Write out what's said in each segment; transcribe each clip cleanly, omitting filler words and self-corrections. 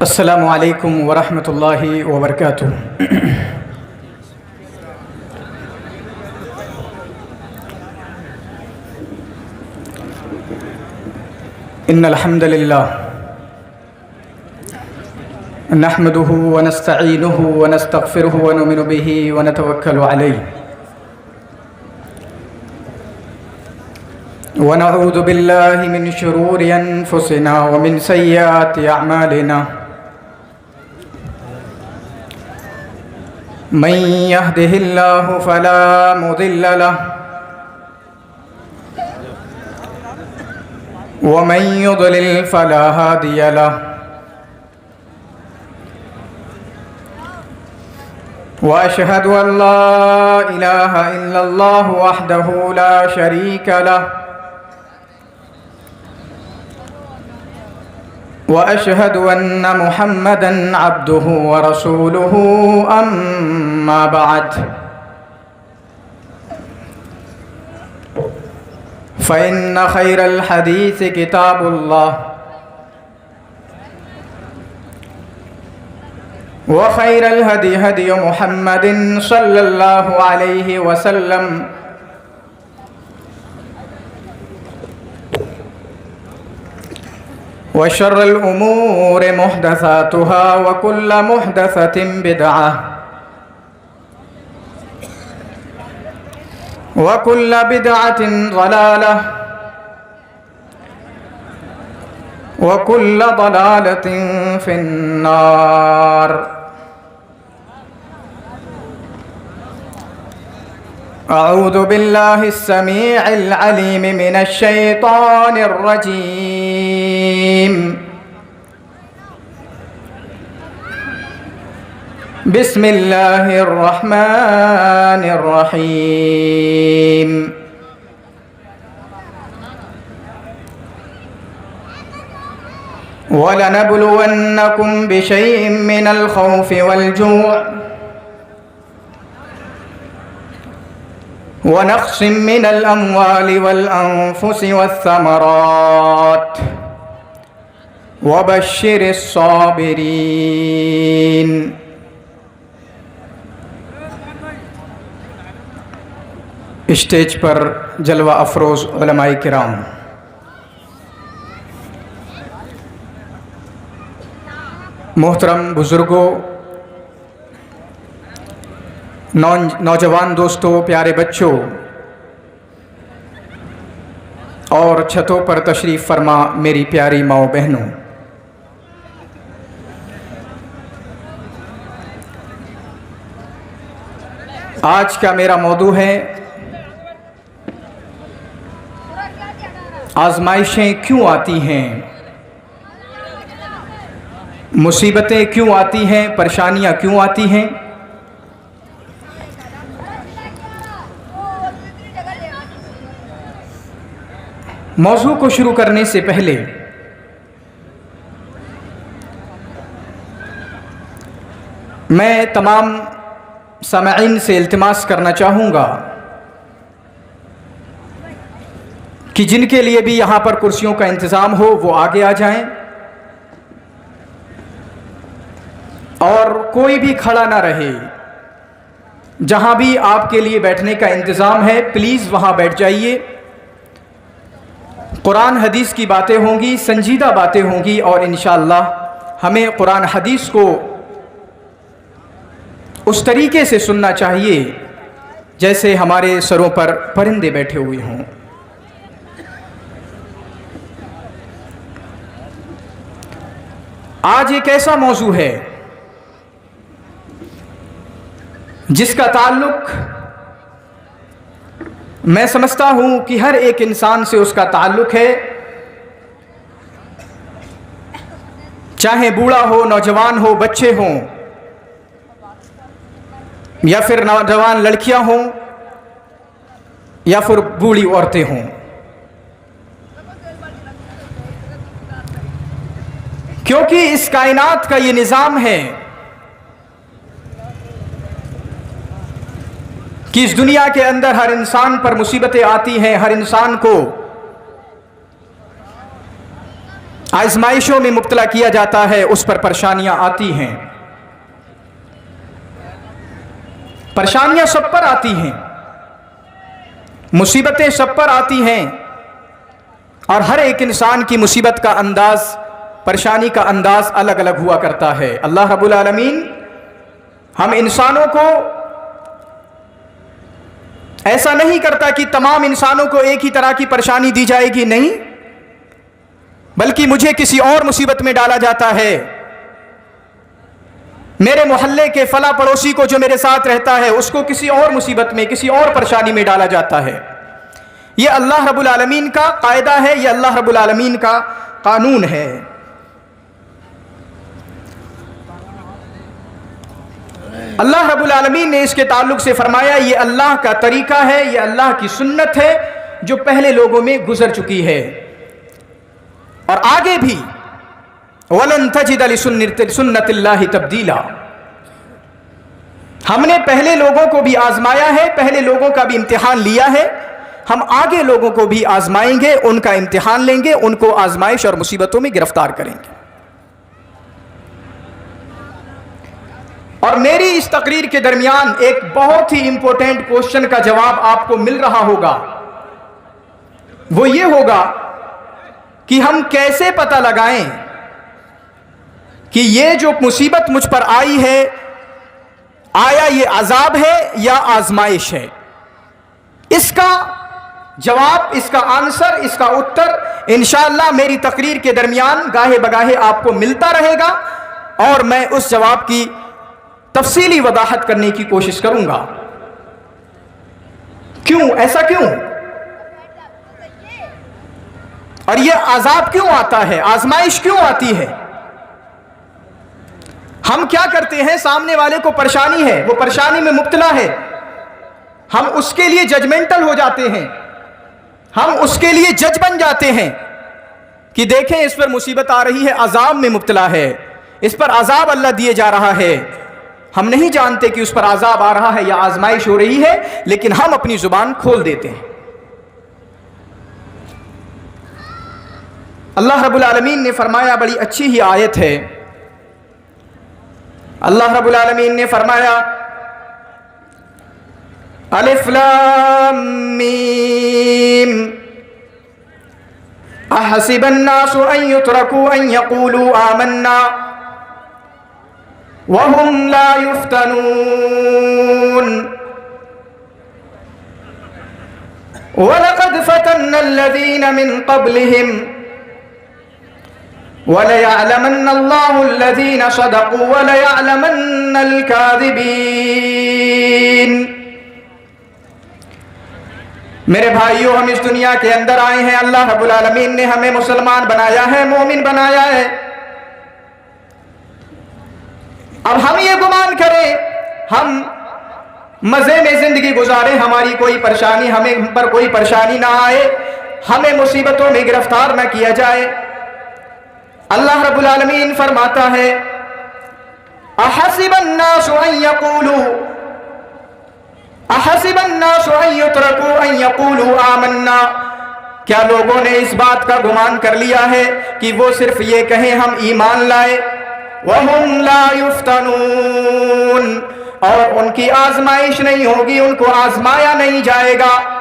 السلام علیکم ورحمۃ اللہ وبرکاتہ۔ ان الحمد للہ نحمده ونستعینه ونستغفره ونؤمن به ونتوکل علیہ ونعوذ باللہ من شرور انفسنا ومن سیئات اعمالنا من يهده الله فلا مضل له ومن يضلل فلا هادي له وأشهد أن لا إله إلا الله وحده لا شريك له وأشهد أن محمدًا عبده ورسوله أما بعد فإن خير الحديث كتاب الله وخير الهدي هدي محمد صلى الله عليه وسلم وشر الأمور محدثاتها وكل محدثة بدعة وكل بدعة ضلالة وكل ضلالة في النار۔ أعوذ بالله السميع العليم من الشيطان الرجيم۔ بسم الله الرحمن الرحيم۔ وَلَنَبْلُوَنَّكُمْ بِشَيْءٍ مِّنَ الْخَوْفِ وَالْجُوعِ وَنَقْصٍ مِّنَ الْأَمْوَالِ وَالْأَنفُسِ وَالثَّمَرَاتِ وَبَشِّرِ الصَّابِرِينَ۔ اسٹیج پر جلوہ افروز علماء کرام، محترم بزرگوں، نوجوان دوستوں، پیارے بچوں اور چھتوں پر تشریف فرما میری پیاری ماؤں بہنوں، آج کا میرا موضوع ہے آزمائشیں کیوں آتی ہیں، مصیبتیں کیوں آتی ہیں، پریشانیاں کیوں آتی ہیں۔ موضوع کو شروع کرنے سے پہلے میں تمام سامعین سے التماس کرنا چاہوں گا کہ جن کے لیے بھی یہاں پر کرسیوں کا انتظام ہو وہ آگے آ جائیں، اور کوئی بھی کھڑا نہ رہے۔ جہاں بھی آپ کے لیے بیٹھنے کا انتظام ہے پلیز وہاں بیٹھ جائیے۔ قرآن حدیث کی باتیں ہوں گی، سنجیدہ باتیں ہوں گی، اور انشاءاللہ ہمیں قرآن حدیث کو اس طریقے سے سننا چاہیے جیسے ہمارے سروں پر پرندے بیٹھے ہوئے ہوں۔ آج ایک ایسا موضوع ہے جس کا تعلق میں سمجھتا ہوں کہ ہر ایک انسان سے اس کا تعلق ہے، چاہے بوڑھا ہو، نوجوان ہو، بچے ہوں، یا پھر نوجوان لڑکیاں ہوں، یا پھر بوڑھی عورتیں ہوں۔ کیونکہ اس کائنات کا یہ نظام ہے کہ اس دنیا کے اندر ہر انسان پر مصیبتیں آتی ہیں، ہر انسان کو आजमाइशों में मुब्तला किया जाता है, उस पर परेशानियां आती हैं। परेशानियां सब पर आती हैं, मुसीबतें सब पर आती हैं, और हर एक इंसान की मुसीबत का अंदाज, परेशानी का अंदाज अलग अलग हुआ करता है। अल्लाह रब्बुल आलमीन हम इंसानों को ऐसा नहीं करता कि तमाम इंसानों को एक ही तरह की परेशानी दी जाएगी, नहीं, बल्कि मुझे किसी और मुसीबत में डाला जाता है। मेरे मोहल्ले के फला पड़ोसी को जो मेरे साथ रहता है उसको किसी और मुसीबत में, किसी और परेशानी में डाला जाता है। ये अल्लाह रब्बुल आलमीन का कायदा है, ये अल्लाह रब्बुल आलमीन का कानून है। अल्लाह रब्बुल आलमीन ने इसके ताल्लुक से फरमाया, ये अल्लाह का तरीका है, ये अल्लाह की सुन्नत है जो पहले लोगों में गुजर चुकी है और आगे भी। वलन तजिद लिसुन्नतिल्लाहि तब्दीला। हमने पहले लोगों को भी आजमाया है, पहले लोगों का भी इम्तिहान लिया है, हम आगे लोगों को भी आजमाएंगे, उनका इम्तिहान लेंगे, उनको आजमाइश और मुसीबतों में गिरफ्तार करेंगे। और मेरी इस तकरीर के दरमियान एक बहुत ही इंपॉर्टेंट क्वेश्चन का जवाब आपको मिल रहा होगा। वो ये होगा कि हम कैसे पता लगाएं कि ये जो मुसीबत मुझ पर आई है, आया ये अजाब है या आजमाइश है। इसका जवाब, इसका आंसर, इसका उत्तर इंशाअल्लाह मेरी तकरीर के दरमियान गाहे बगाहे आपको मिलता रहेगा और मैं उस जवाब की तफसीली वदाहत करने की कोशिश करूंगा। क्यों, ऐसा क्यों, और यह अजाब क्यों आता है, आजमाइश क्यों आती है। हम क्या करते हैं, सामने वाले को परेशानी है, वो परेशानी में मुब्तला है, हम उसके लिए जजमेंटल हो जाते हैं, हम उसके लिए जज बन जाते हैं कि देखें इस पर मुसीबत आ रही है, अजाब में मुब्तला है, इस पर अजाब अल्लाह दिए जा रहा है। हम नहीं जानते कि उस पर अजाब आ रहा है या आजमाइश हो रही है, लेकिन हम अपनी जुबान खोल देते हैं। अल्लाह रब्बुल आलमीन ने फरमाया, बड़ी अच्छी ही आयत है। अल्लाह रब्बुल आलमीन ने फरमाया, अलिफ लाम मीम अहसिबन नासु अन युतरकू अन यक़ूलू आमन्ना वहुम ला युफ्तनून वलक़द फ़तन्नल्लज़ीन मिन क़ब्लिहिम वलयअलमन्नल्लाहुल्लज़ीन सदक़ू वलयअलमन्नल काज़िबीन। मेरे भाइयों, हम इस दुनिया के अंदर आए हैं, अल्लाह रब्बुल आलमीन ने हमें मुसलमान बनाया है, मोमिन बनाया है। अब हम ये गुमान करें हम मजे में जिंदगी गुजारें, हमारी कोई परेशानी, हम पर कोई परेशानी ना आए, हमें मुसीबतों में गिरफ्तार न किया जाए। अल्लाह रब्बुल आलमीन फरमाता है, अहसिबन नासु अन यक़ूलू युतरकू अन यक़ूलू आमन्ना। क्या लोगों ने इस बात का गुमान कर लिया है कि वो सिर्फ ये कहें हम ईमान लाए, वहुम ला युफ्तनून, और उनकी आजमाइश नहीं होगी, उनको आजमाया नहीं जाएगा,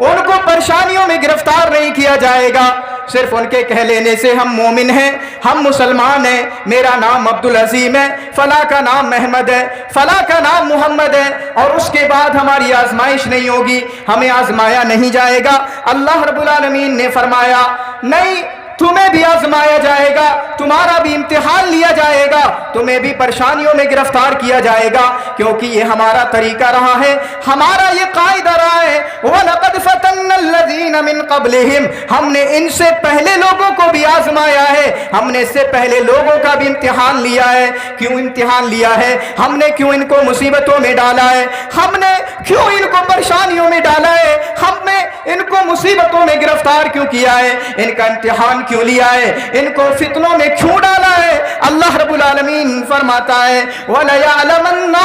उनको परेशानियों में गिरफ्तार नहीं किया जाएगा। सिर्फ उनके कह लेने से हम मोमिन हैं, हम मुसलमान हैं, मेरा नाम अब्दुल अजीम है, फला का नाम महमद है, फला का नाम मोहम्मद है, और उसके बाद हमारी आजमाइश नहीं होगी, हमें आजमाया नहीं जाएगा। अल्लाह रब्बुल आलमीन ने फरमाया, नहीं, तुम्हें भी आजमाया जाएगा, तुम्हारा भी इम्तिहान लिया जाएगा, तुम्हें भी परेशानियों में गिरफ्तार किया जाएगा, क्योंकि ये हमारा तरीका रहा है, हमारा ये कायदा रहा है। वलक़द फ़तन्नल्लज़ीन मिन क़ब्लिहिम, हमने इनसे पहले लोगों को भी आजमाया है, हमने इससे पहले लोगों का भी इम्तिहान लिया है। क्यों इम्तिहान लिया है, हमने क्यों इनको मुसीबतों में डाला है, हमने क्यों इनको परेशानियों में डाला है, हमने इनको मुसीबतों में गिरफ्तार क्यों किया है, इनका इम्तिहान क्यों लिया है, इनको फितनों में क्यों डाला है। अल्लाह रब्बुल आलमीन फरमाता है वलयअलमन्न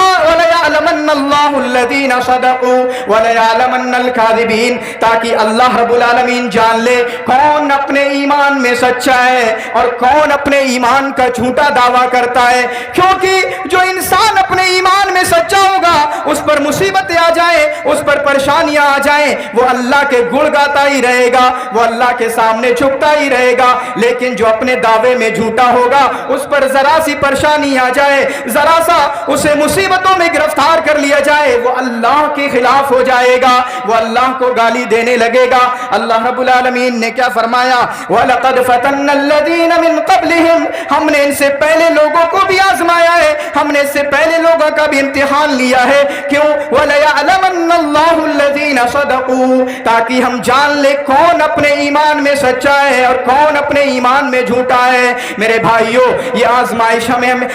अल्लाहु अल्लज़ीना सदक़ू वलयअलमन्न अल-काज़िबीन, ताकि अल्लाह रब्बुल आलमीन जान ले कौन अपने ईमान में सच्चा है और कौन अपने ईमान का झूठा दावा करता है। क्योंकि जो इंसान अपने ईमान में सच्चा होगा, उस पर मुसीबतें आ जाए, उस पर परेशानियां आ जाए, वो अल्लाह के गुण गाता ही रहेगा, वो अल्लाह के सामने झुकता ही रहेगा। लेकिन जो अपने दावे में झूठा होगा, उस पर जरा सी परेशानी आ जाए, जरा सा उसे मुसीबतों में गिरफ्तार कर लिया जाए, वो अल्लाह के खिलाफ हो जाएगा, वो अल्लाह को गाली देने लगेगा। अल्लाह रब्बुल आलमीन ने क्या फरमाया, वलक़द फ़तन्ना अल्लज़ीना मिन क़ब्लिहिम, हमने इनसे पहले लोगों को भी आजमाया है, हमने इससे पहले लोगों का भी इम्तिहान लिया है। क्यों? वलयअलमन्न अल्लाहु अल्लज़ीना सदक़ू, ताकि हम जान ले कौन अपने ईमान में सच्चा है और कौन अपने ईमान में झूठा है। मेरे भाइयों, ये आजमाइश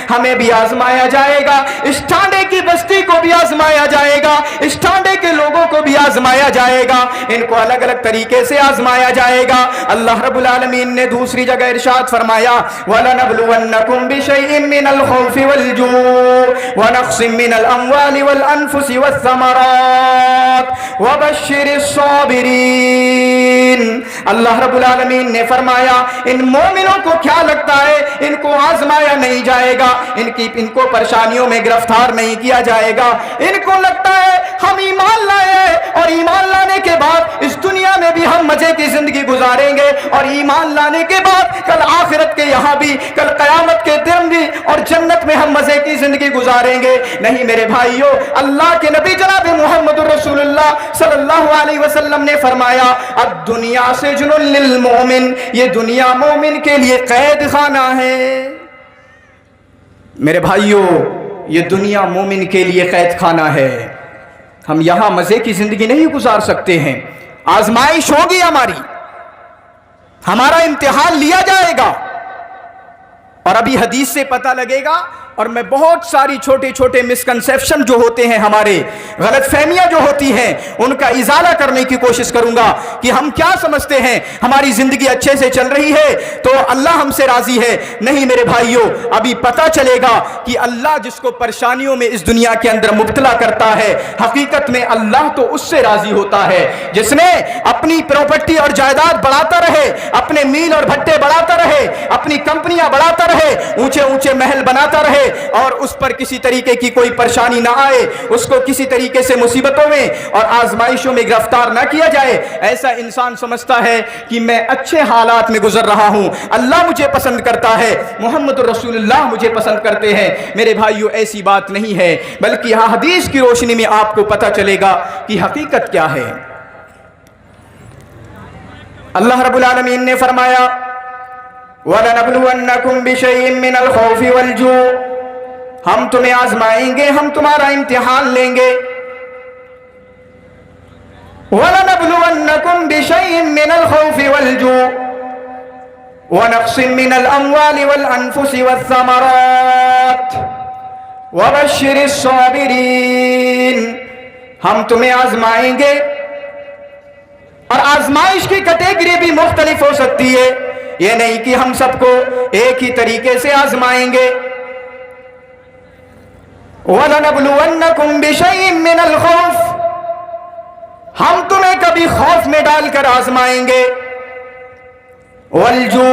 हमें भी आजमाया जाएगा, इस टांडे की बस्ती को भी आजमाया जाएगा, इस टांडे के लोगों को भी आजमाया जाएगा, इनको अलग अलग तरीके से आजमाया जाएगा। अल्लाह रब्बुल आलमीन ने दूसरी जगह इरशाद फरमाया वलनब्लुवन्नकुम बिशैइन मिनल खौफि वल जू व नक़्सिम मिनल अम्वालि वल अनफुसि वस्समरात वबश्शिरिस साबिरीन। अल्लाह रब्बुल आलमीन ने फरमाया इन मोमिनों को क्या लगता है इनको आजमाया नहीं जाएगा, इनको परेशानियों में गिरफ्तार नहीं किया जाएगा। इनको लगता है हम ईमान लाए और ईमान लाने के बाद इस दुनिया में भी हम मजे की जिंदगी गुजारेंगे और ईमान लाने के बाद कल आखिरत के यहाँ भी, कल कयामत के दिन भी और जन्नत में हम मजे की जिंदगी गुजारेंगे। नहीं मेरे भाइयों, अल्लाह के नबी जनाब मुहम्मदुर रसूलुल्लाह सल्लल्लाहु अलैहि वसल्लम ने फरमाया अब दुनिया से जुनुन लिल मोमिन, ये दुनिया मोमिन के लिए कैद खाना है। मेरे भाइयों, ये दुनिया मोमिन के लिए कैद खाना है। हम यहां मजे की जिंदगी नहीं गुजार सकते हैं, आजमाइश होगी हमारी, हमारा इम्तिहान लिया जाएगा और अभी हदीस से पता लगेगा। और मैं बहुत सारी छोटे छोटे मिसकंसेप्शन जो होते हैं, हमारे गलतफहमियां जो होती हैं, उनका इजाला करने की कोशिश करूंगा कि हम क्या समझते हैं हमारी जिंदगी अच्छे से चल रही है तो अल्लाह हमसे राजी है। नहीं मेरे भाइयों, अभी पता चलेगा कि अल्लाह जिसको परेशानियों में इस दुनिया के अंदर मुब्तला करता है, हकीकत में अल्लाह तो उससे राजी होता है जिसने अपनी प्रॉपर्टी और जायदाद बढ़ाता रहे, अपने मील और भट्टे बढ़ाता रहे, अपनी कंपनियां बढ़ाता रहे, ऊंचे ऊंचे महल बनाता रहे और उस पर किसी तरीके की कोई परेशानी ना आए, उसको किसी तरीके से मुसीबतों में और आजमाइशों में गिरफ्तार ना किया जाए। ऐसा इंसान समझता है कि मैं अच्छे हालात में गुजर रहा हूं, अल्लाह मुझे पसंद करता है, मुहम्मदुर रसूलुल्लाह मुझे पसंद करते हैं। मेरे भाइयों, ऐसी बात नहीं है, बल्कि यहां हदीस की रोशनी में आपको पता चलेगा कि हकीकत क्या है। अल्लाह रब्बुल आलमीन ने फरमाया वलनब्लुवन्नकुम बिशैइन मिनल खौफि वल जू, हम तुम्हें आजमाएंगे, हम तुम्हारा इम्तिहान लेंगे। वलनब्लुवन्नकुम बिशैइन मिनल खौफि वल जू व नक़्सिम मिनल अम्वालि वल अनफुसि वस्समरात वबश्शिरिस साबिरीन। हम तुम्हें आजमाएंगे और आजमाइश की कैटेगरी भी मुख्तलिफ हो सकती है। ये नहीं कि हम सबको एक ही तरीके से आजमाएंगे। वलनब्लुवन्नकुम बिशैइन मिनल खौफ, हम तुम्हें कभी खौफ में डालकर आजमाएंगे, वल जू,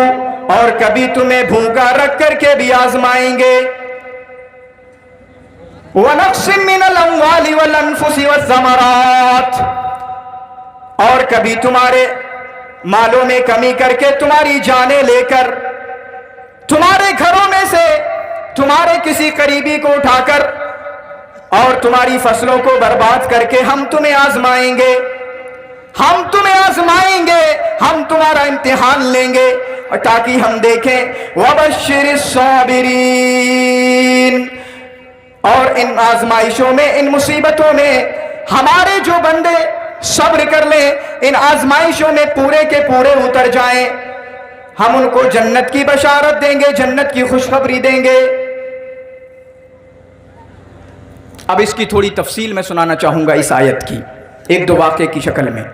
और कभी तुम्हें भूखा रख करके भी आजमाएंगे, व नक़्सिम मिनल अम्वालि वल अनफुसि वस्समरात, और कभी तुम्हारे मालों में कमी करके तुम्हारी जानें लेकर, तुम्हारे घरों में से तुम्हारे किसी करीबी को उठाकर और तुम्हारी फसलों को बर्बाद करके हम तुम्हें आजमाएंगे, हम तुम्हें आजमाएंगे, हम तुम्हारा इम्तिहान लेंगे, और ताकि हम देखें वबश्शिरिस साबिरीन। और इन आजमाइशों में, इन मुसीबतों में हमारे जो बंदे सब्र कर लें, इन आजमाइशों में पूरे के पूरे उतर जाएं, हम उनको जन्नत की बशारत देंगे, जन्नत की खुशखबरी देंगे। अब इसकी थोड़ी तफसील मैं सुनाना चाहूंगा इस आयत की, एक दो वाक़े की शक्ल में।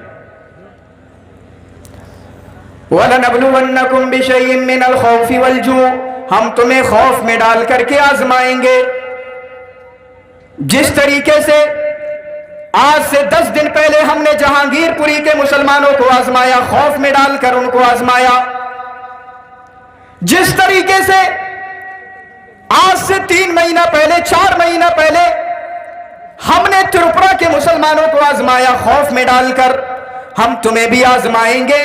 وَلَنَبْلُوَنَّكُمْ بِشَيْءٍ مِّنَ الْخَوْفِ وَالْجُوعِ، ہم تمہیں خوف میں ڈال کر کے آزمائیں گے. جس طریقے سے آج سے 10 دن پہلے ہم نے جہانگیر پوری کے مسلمانوں کو آزمایا، خوف میں ڈال کر ان کو آزمایا، جس طریقے سے آج سے 3 مہینہ پہلے 4 مہینہ پہلے ہم نے تریپورہ کے مسلمانوں کو آزمایا خوف میں ڈال کر، ہم تمہیں بھی آزمائیں گے،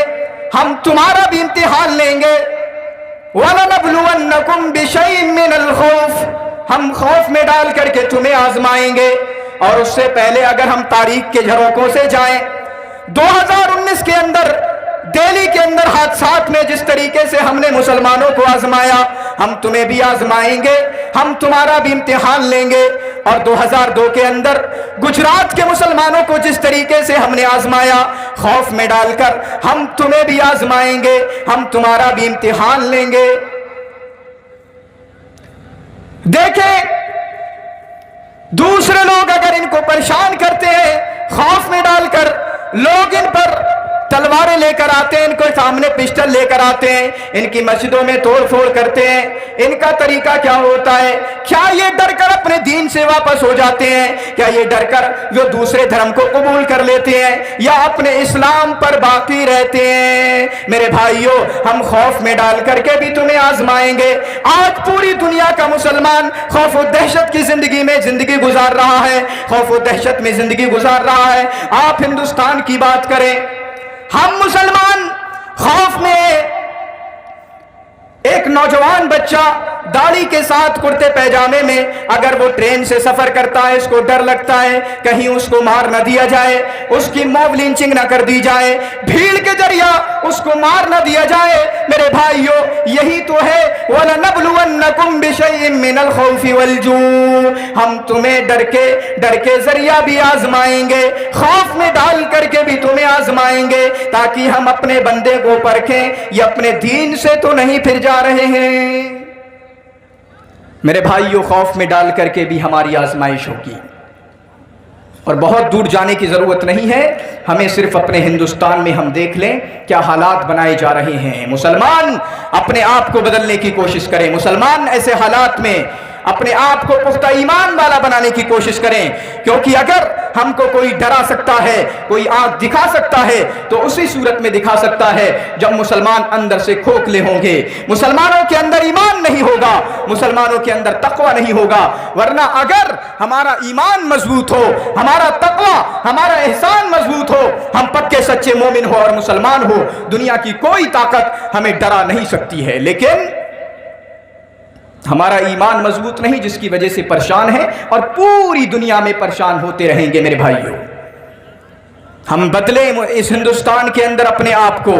ہم تمہارا بھی امتحان لیں گے. وَلَنَبْلُوَنَّكُمْ بِشَيْءٍ مِّنَ الْخَوْفِ، ہم خوف میں ڈال کر کے تمہیں آزمائیں گے. اور اس سے پہلے اگر ہم تاریخ کے جھروکوں سے جائیں، 2019 کے اندر دہلی کے اندر حادثات میں جس طریقے سے ہم نے مسلمانوں کو آزمایا، ہم تمہیں بھی آزمائیں گے، ہم تمہارا بھی امتحان لیں گے. اور 2002 کے اندر گجرات کے مسلمانوں کو جس طریقے سے ہم نے آزمایا خوف میں ڈال کر، ہم تمہیں بھی آزمائیں گے، ہم تمہارا بھی امتحان لیں گے. دیکھیں دوسرے لوگ اگر ان کو پریشان کرتے ہیں خوف میں ڈال کر، لوگ ان پر تلواریں لے کر آتے ہیں، ان کو سامنے پسٹل لے کر آتے ہیں، ان کی مسجدوں میں توڑ پھوڑ کرتے ہیں. ان کا طریقہ کیا ہوتا ہے؟ کیا یہ ڈر کر اپنے دین سے واپس ہو جاتے ہیں؟ کیا یہ ڈر کر وہ دوسرے دھرم کو قبول کر لیتے ہیں یا اپنے اسلام پر باقی رہتے ہیں؟ میرے بھائیوں، ہم خوف میں ڈال کر کے بھی تمہیں آزمائیں گے. آج پوری دنیا کا مسلمان خوف و دہشت کی زندگی میں زندگی گزار رہا ہے، خوف و دہشت میں زندگی گزار رہا ہے. آپ ہندوستان کی بات کریں، ہم مسلمان خوف میں، ایک نوجوان بچہ داڑھی کے ساتھ کرتے پیجامے میں اگر وہ ٹرین سے سفر کرتا ہے، اس کو ڈر لگتا ہے کہیں اس کو مار نہ دیا جائے، اس کی موب لنچنگ نہ کر دی جائے، بھیڑ کے ذریعہ اس کو مار نہ دیا جائے. میرے بھائیوں، یہی تو ہے وَلَنَبْلُوَنَّكُمْ بِشَيْءٍ مِّنَ الْخَوْفِ وَالْجُوعِ، ہم تمہیں ڈر کے ذریعہ بھی آزمائیں گے، خوف میں ڈال کر کے بھی تمہیں آزمائیں گے، تاکہ ہم اپنے بندے کو پرکھیں یہ اپنے دین سے تو نہیں پھر جا رہے ہیں. میرے بھائیوں، خوف میں ڈال کر کے بھی ہماری آزمائش ہوگی، اور بہت دور جانے کی ضرورت نہیں ہے. ہمیں صرف اپنے ہندوستان میں ہم دیکھ لیں کیا حالات بنائے جا رہے ہیں. مسلمان اپنے آپ کو بدلنے کی کوشش کریں، مسلمان ایسے حالات میں اپنے آپ کو پختہ ایمان والا بنانے کی کوشش کریں، کیونکہ اگر ہم کو کوئی ڈرا سکتا ہے، کوئی آنکھ دکھا سکتا ہے، تو اسی صورت میں دکھا سکتا ہے جب مسلمان اندر سے کھوکھلے ہوں گے، مسلمانوں کے اندر ایمان نہیں ہوگا، مسلمانوں کے اندر تقوی نہیں ہوگا. ورنہ اگر ہمارا ایمان مضبوط ہو، ہمارا تقوی، ہمارا احسان مضبوط ہو، ہم پکے سچے مومن ہو اور مسلمان ہو، دنیا کی کوئی طاقت ہمیں ڈرا نہیں سکتی ہے. لیکن ہمارا ایمان مضبوط نہیں، جس کی وجہ سے پریشان ہیں اور پوری دنیا میں پریشان ہوتے رہیں گے. میرے بھائیوں، ہم بدلیں اس ہندوستان کے اندر اپنے آپ کو.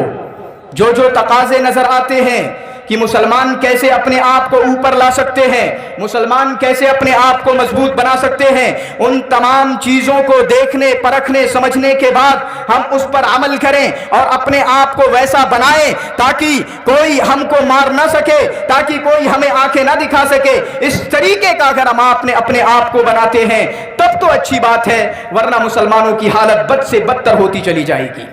جو تقاضے نظر آتے ہیں کہ مسلمان کیسے اپنے آپ کو اوپر لا سکتے ہیں، مسلمان کیسے اپنے آپ کو مضبوط بنا سکتے ہیں، ان تمام چیزوں کو دیکھنے، پرکھنے، سمجھنے کے بعد ہم اس پر عمل کریں اور اپنے آپ کو ویسا بنائیں تاکہ کوئی ہم کو مار نہ سکے، تاکہ کوئی ہمیں آنکھیں نہ دکھا سکے. اس طریقے کا اگر ہم اپنے آپ کو بناتے ہیں تب تو اچھی بات ہے، ورنہ مسلمانوں کی حالت بد سے بدتر ہوتی چلی جائے گی.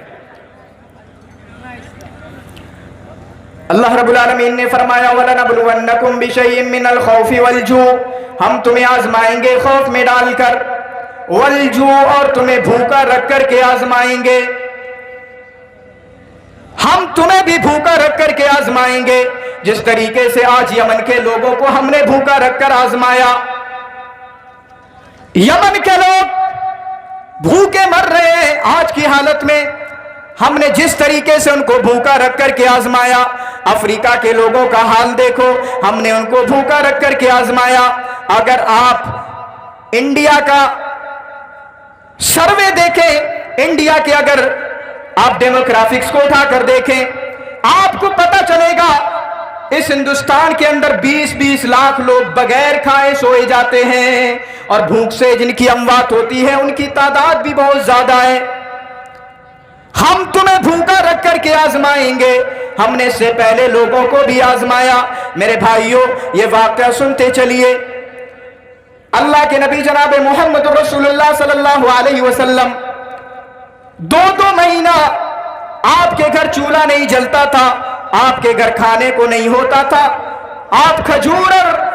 اللہ رب العالمین نے فرمایا وَلَنَبْلُوَنَّكُمْ بِشَيْءٍ مِّنَ الْخَوْفِ وَالْجُوعِ، ہم تمہیں آزمائیں گے خوف میں ڈال کر، وَالْجُوعِ، اور تمہیں بھوکا رکھ کر کے آزمائیں گے. ہم تمہیں بھی بھوکا رکھ کر کے آزمائیں گے، جس طریقے سے آج یمن کے لوگوں کو ہم نے بھوکا رکھ کر آزمایا. یمن کے لوگ بھوکے مر رہے ہیں آج کی حالت میں، ہم نے جس طریقے سے ان کو بھوکا رکھ کر کے آزمایا. افریقہ کے لوگوں کا حال دیکھو، ہم نے ان کو بھوکا رکھ کر کے آزمایا. اگر آپ انڈیا کا سروے دیکھیں، انڈیا کے اگر آپ ڈیموگرافکس کو اٹھا کر دیکھیں، آپ کو پتہ چلے گا اس ہندوستان کے اندر 20-20 لاکھ لوگ بغیر کھائے سوئے جاتے ہیں، اور بھوک سے جن کی اموات ہوتی ہے ان کی تعداد بھی بہت زیادہ ہے. ہم تمہیں بھوکا رکھ کر کے آزمائیں گے، ہم نے اس سے پہلے لوگوں کو بھی آزمایا. میرے بھائیوں، یہ واقعہ سنتے چلیے. اللہ کے نبی جناب محمد رسول اللہ صلی اللہ علیہ وسلم 2 مہینہ آپ کے گھر چولہا نہیں جلتا تھا، آپ کے گھر کھانے کو نہیں ہوتا تھا، آپ کھجور اور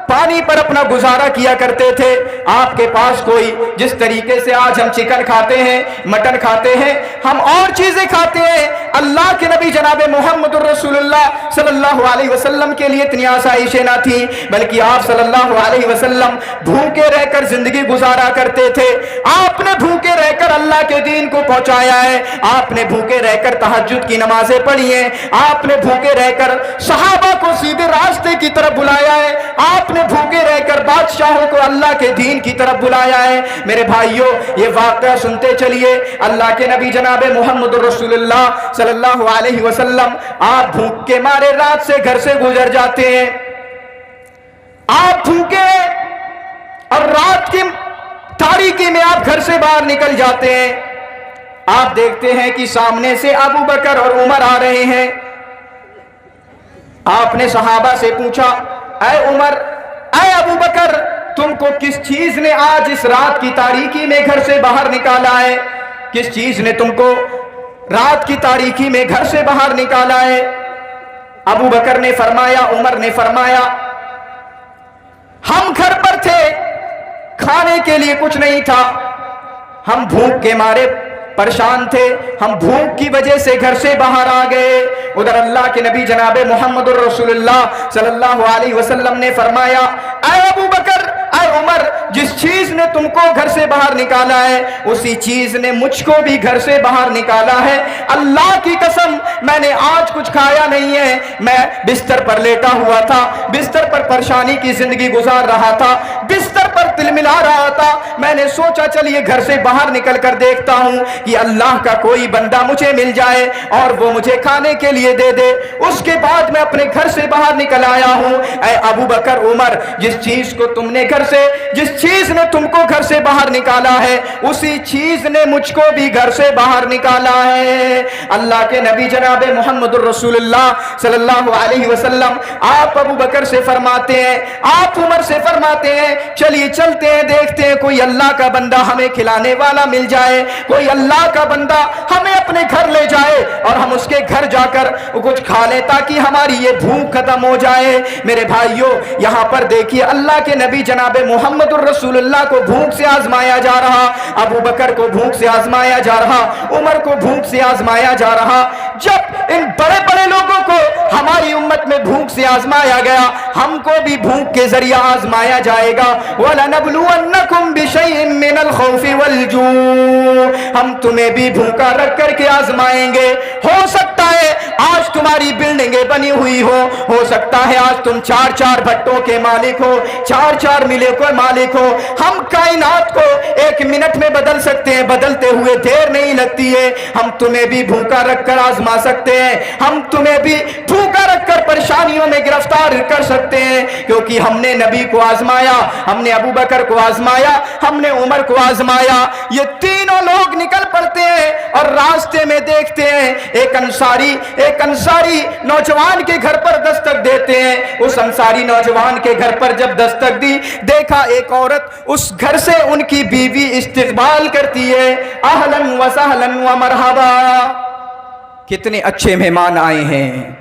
پانی پر اپنا گزارا کیا کرتے تھے۔ آپ کے پاس کوئی جس طریقے سے آج ہم چکن کھاتے ہیں، مٹن کھاتے ہیں، ہم اور چیزیں کھاتے ہیں، اللہ کے نبی جناب محمد الرسول اللہ صلی اللہ علیہ وسلم کے لیے اتنی آسائشیں نہ تھیں، بلکہ آپ صلی اللہ علیہ وسلم بھوکے رہ کر زندگی گزارا کرتے تھے۔ آپ نے بھوکے رہ کر اللہ کے دین کو پہنچایا ہے، آپ نے بھوکے رہ کر تہجد کی نمازیں پڑھی ہیں، آپ نے بھوکے رہ کر صحابہ کو سیدھے راستے کی طرف بلایا ہے، آپ نے بھوکے رہ کر بادشاہوں کو اللہ کے دین کی طرف بلایا ہے۔ میرے بھائیوں، یہ واقعہ سنتے چلیے، اللہ کے نبی جناب محمد رسول اللہ صلی اللہ علیہ وسلم آپ بھوک کے مارے رات سے گھر سے گزر جاتے ہیں، آپ بھوکے اور رات کی تاریکی میں آپ گھر سے باہر نکل جاتے ہیں، آپ دیکھتے ہیں کہ سامنے سے ابو بکر اور عمر آ رہے ہیں۔ آپ نے صحابہ سے پوچھا، اے عمر، اے ابو بکر، تم کو کس چیز نے آج اس رات کی تاریکی میں گھر سے باہر نکالا ہے؟ کس چیز نے تم کو رات کی تاریکی میں گھر سے باہر نکالا ہے؟ ابو بکر نے فرمایا، عمر نے فرمایا، ہم گھر پر تھے، کھانے کے لیے کچھ نہیں تھا، ہم بھوک کے مارے پریشان تھے، ہم بھوک کی وجہ سے گھر سے باہر آ گئے۔ ادھر اللہ کے نبی جناب محمد الرسول اللہ صلی اللہ علیہ وسلم نے فرمایا، اے ابو بکر، اے عمر، جس چیز نے تم کو گھر سے باہر نکالا ہے اسی چیز نے مجھ کو بھی گھر سے باہر نکالا ہے۔ اللہ کی قسم، میں نے آج کچھ کھایا نہیں ہے، میں بستر پر لیٹا ہوا تھا، بستر پر پریشانی کی زندگی گزار رہا تھا، بستر پر تل ملا رہا تھا، میں نے سوچا چلیے گھر سے باہر نکل کر دیکھتا ہوں کہ اللہ کا کوئی بندہ مجھے مل جائے اور وہ مجھے کھانے کے لیے دے دے۔ اس کے بعد میں اپنے گھر سے باہر نکل آیا ہوں۔ اے ابو بکر، عمر، جس چیز کو تم نے جس چیز نے تم کو گھر سے باہر نکالا ہے اسی چیز نے مجھ کو بھی گھر سے باہر نکالا ہے۔ اللہ کے نبی جناب محمد الرسول اللہ صلی اللہ علیہ وسلم آپ ابو بکر سے فرماتے ہیں، آپ عمر سے فرماتے ہیں، چلیے چلتے ہیں، دیکھتے ہیں کوئی اللہ کا بندہ ہمیں کھلانے والا مل جائے، کوئی اللہ کا بندہ ہمیں اپنے گھر لے جائے اور ہم اس کے گھر جا کر کچھ کھا لیں تاکہ ہماری یہ بھوک ختم ہو جائے۔ میرے بھائیوں، یہاں پر دیکھیے اللہ کے نبی جناب محمد الرسول اللہ کو بھوک سے آزمایا جا رہا، ابو بکر کو بھوک سے آزمایا جا رہا، عمر کو بھوک سے آزمایا جا رہا۔ جب ان بڑے بڑے لوگوں کو ہماری امت میں بھوک سے آزمایا گیا، ہم کو بھی بھوک کے ذریعہ آزمایا جائے گا۔ وَلَنَبْلُوَنَّكُمْ بِشَيْءٍ مِّنَ الْخَوْفِ وَالْجُوعِ، ہم تمہیں بھی بھوکا رکھ کر کے آزمائیں گے۔ ہو سکتا ہے آج تمہاری بلڈنگیں بنی ہوئی ہو سکتا ہے آج تم چار بھٹوں کے مالک ہو، چار ملے کو مالک ہو، ہم کائنات کو ایک منٹ میں بدل سکتے ہیں، بدلتے ہوئے دیر نہیں لگتی ہے۔ ہم تمہیں بھی بھوکا رکھ کر آزما سکتے ہیں، ہم تمہیں بھی بھوکا رکھ کر پریشانیوں میں گرفتار کر سکتے ہیں، کیونکہ ہم نے نبی کو آزمایا، ہم نے ابو بکر کو آزمایا، ہم نے عمر کو آزمایا۔ یہ تینوں لوگ نکل پڑتے ہیں اور راستے میں دیکھتے ہیں ایک انصاری نوجوان کے گھر پر دستک دیتے ہیں۔ اس انصاری نوجوان کے گھر پر جب دستک دی، دیکھا ایک عورت اس گھر سے ان کی بیوی استقبال کرتی ہے، اہلاً و سہلاً و مرحبا، کتنے اچھے مہمان آئے ہیں،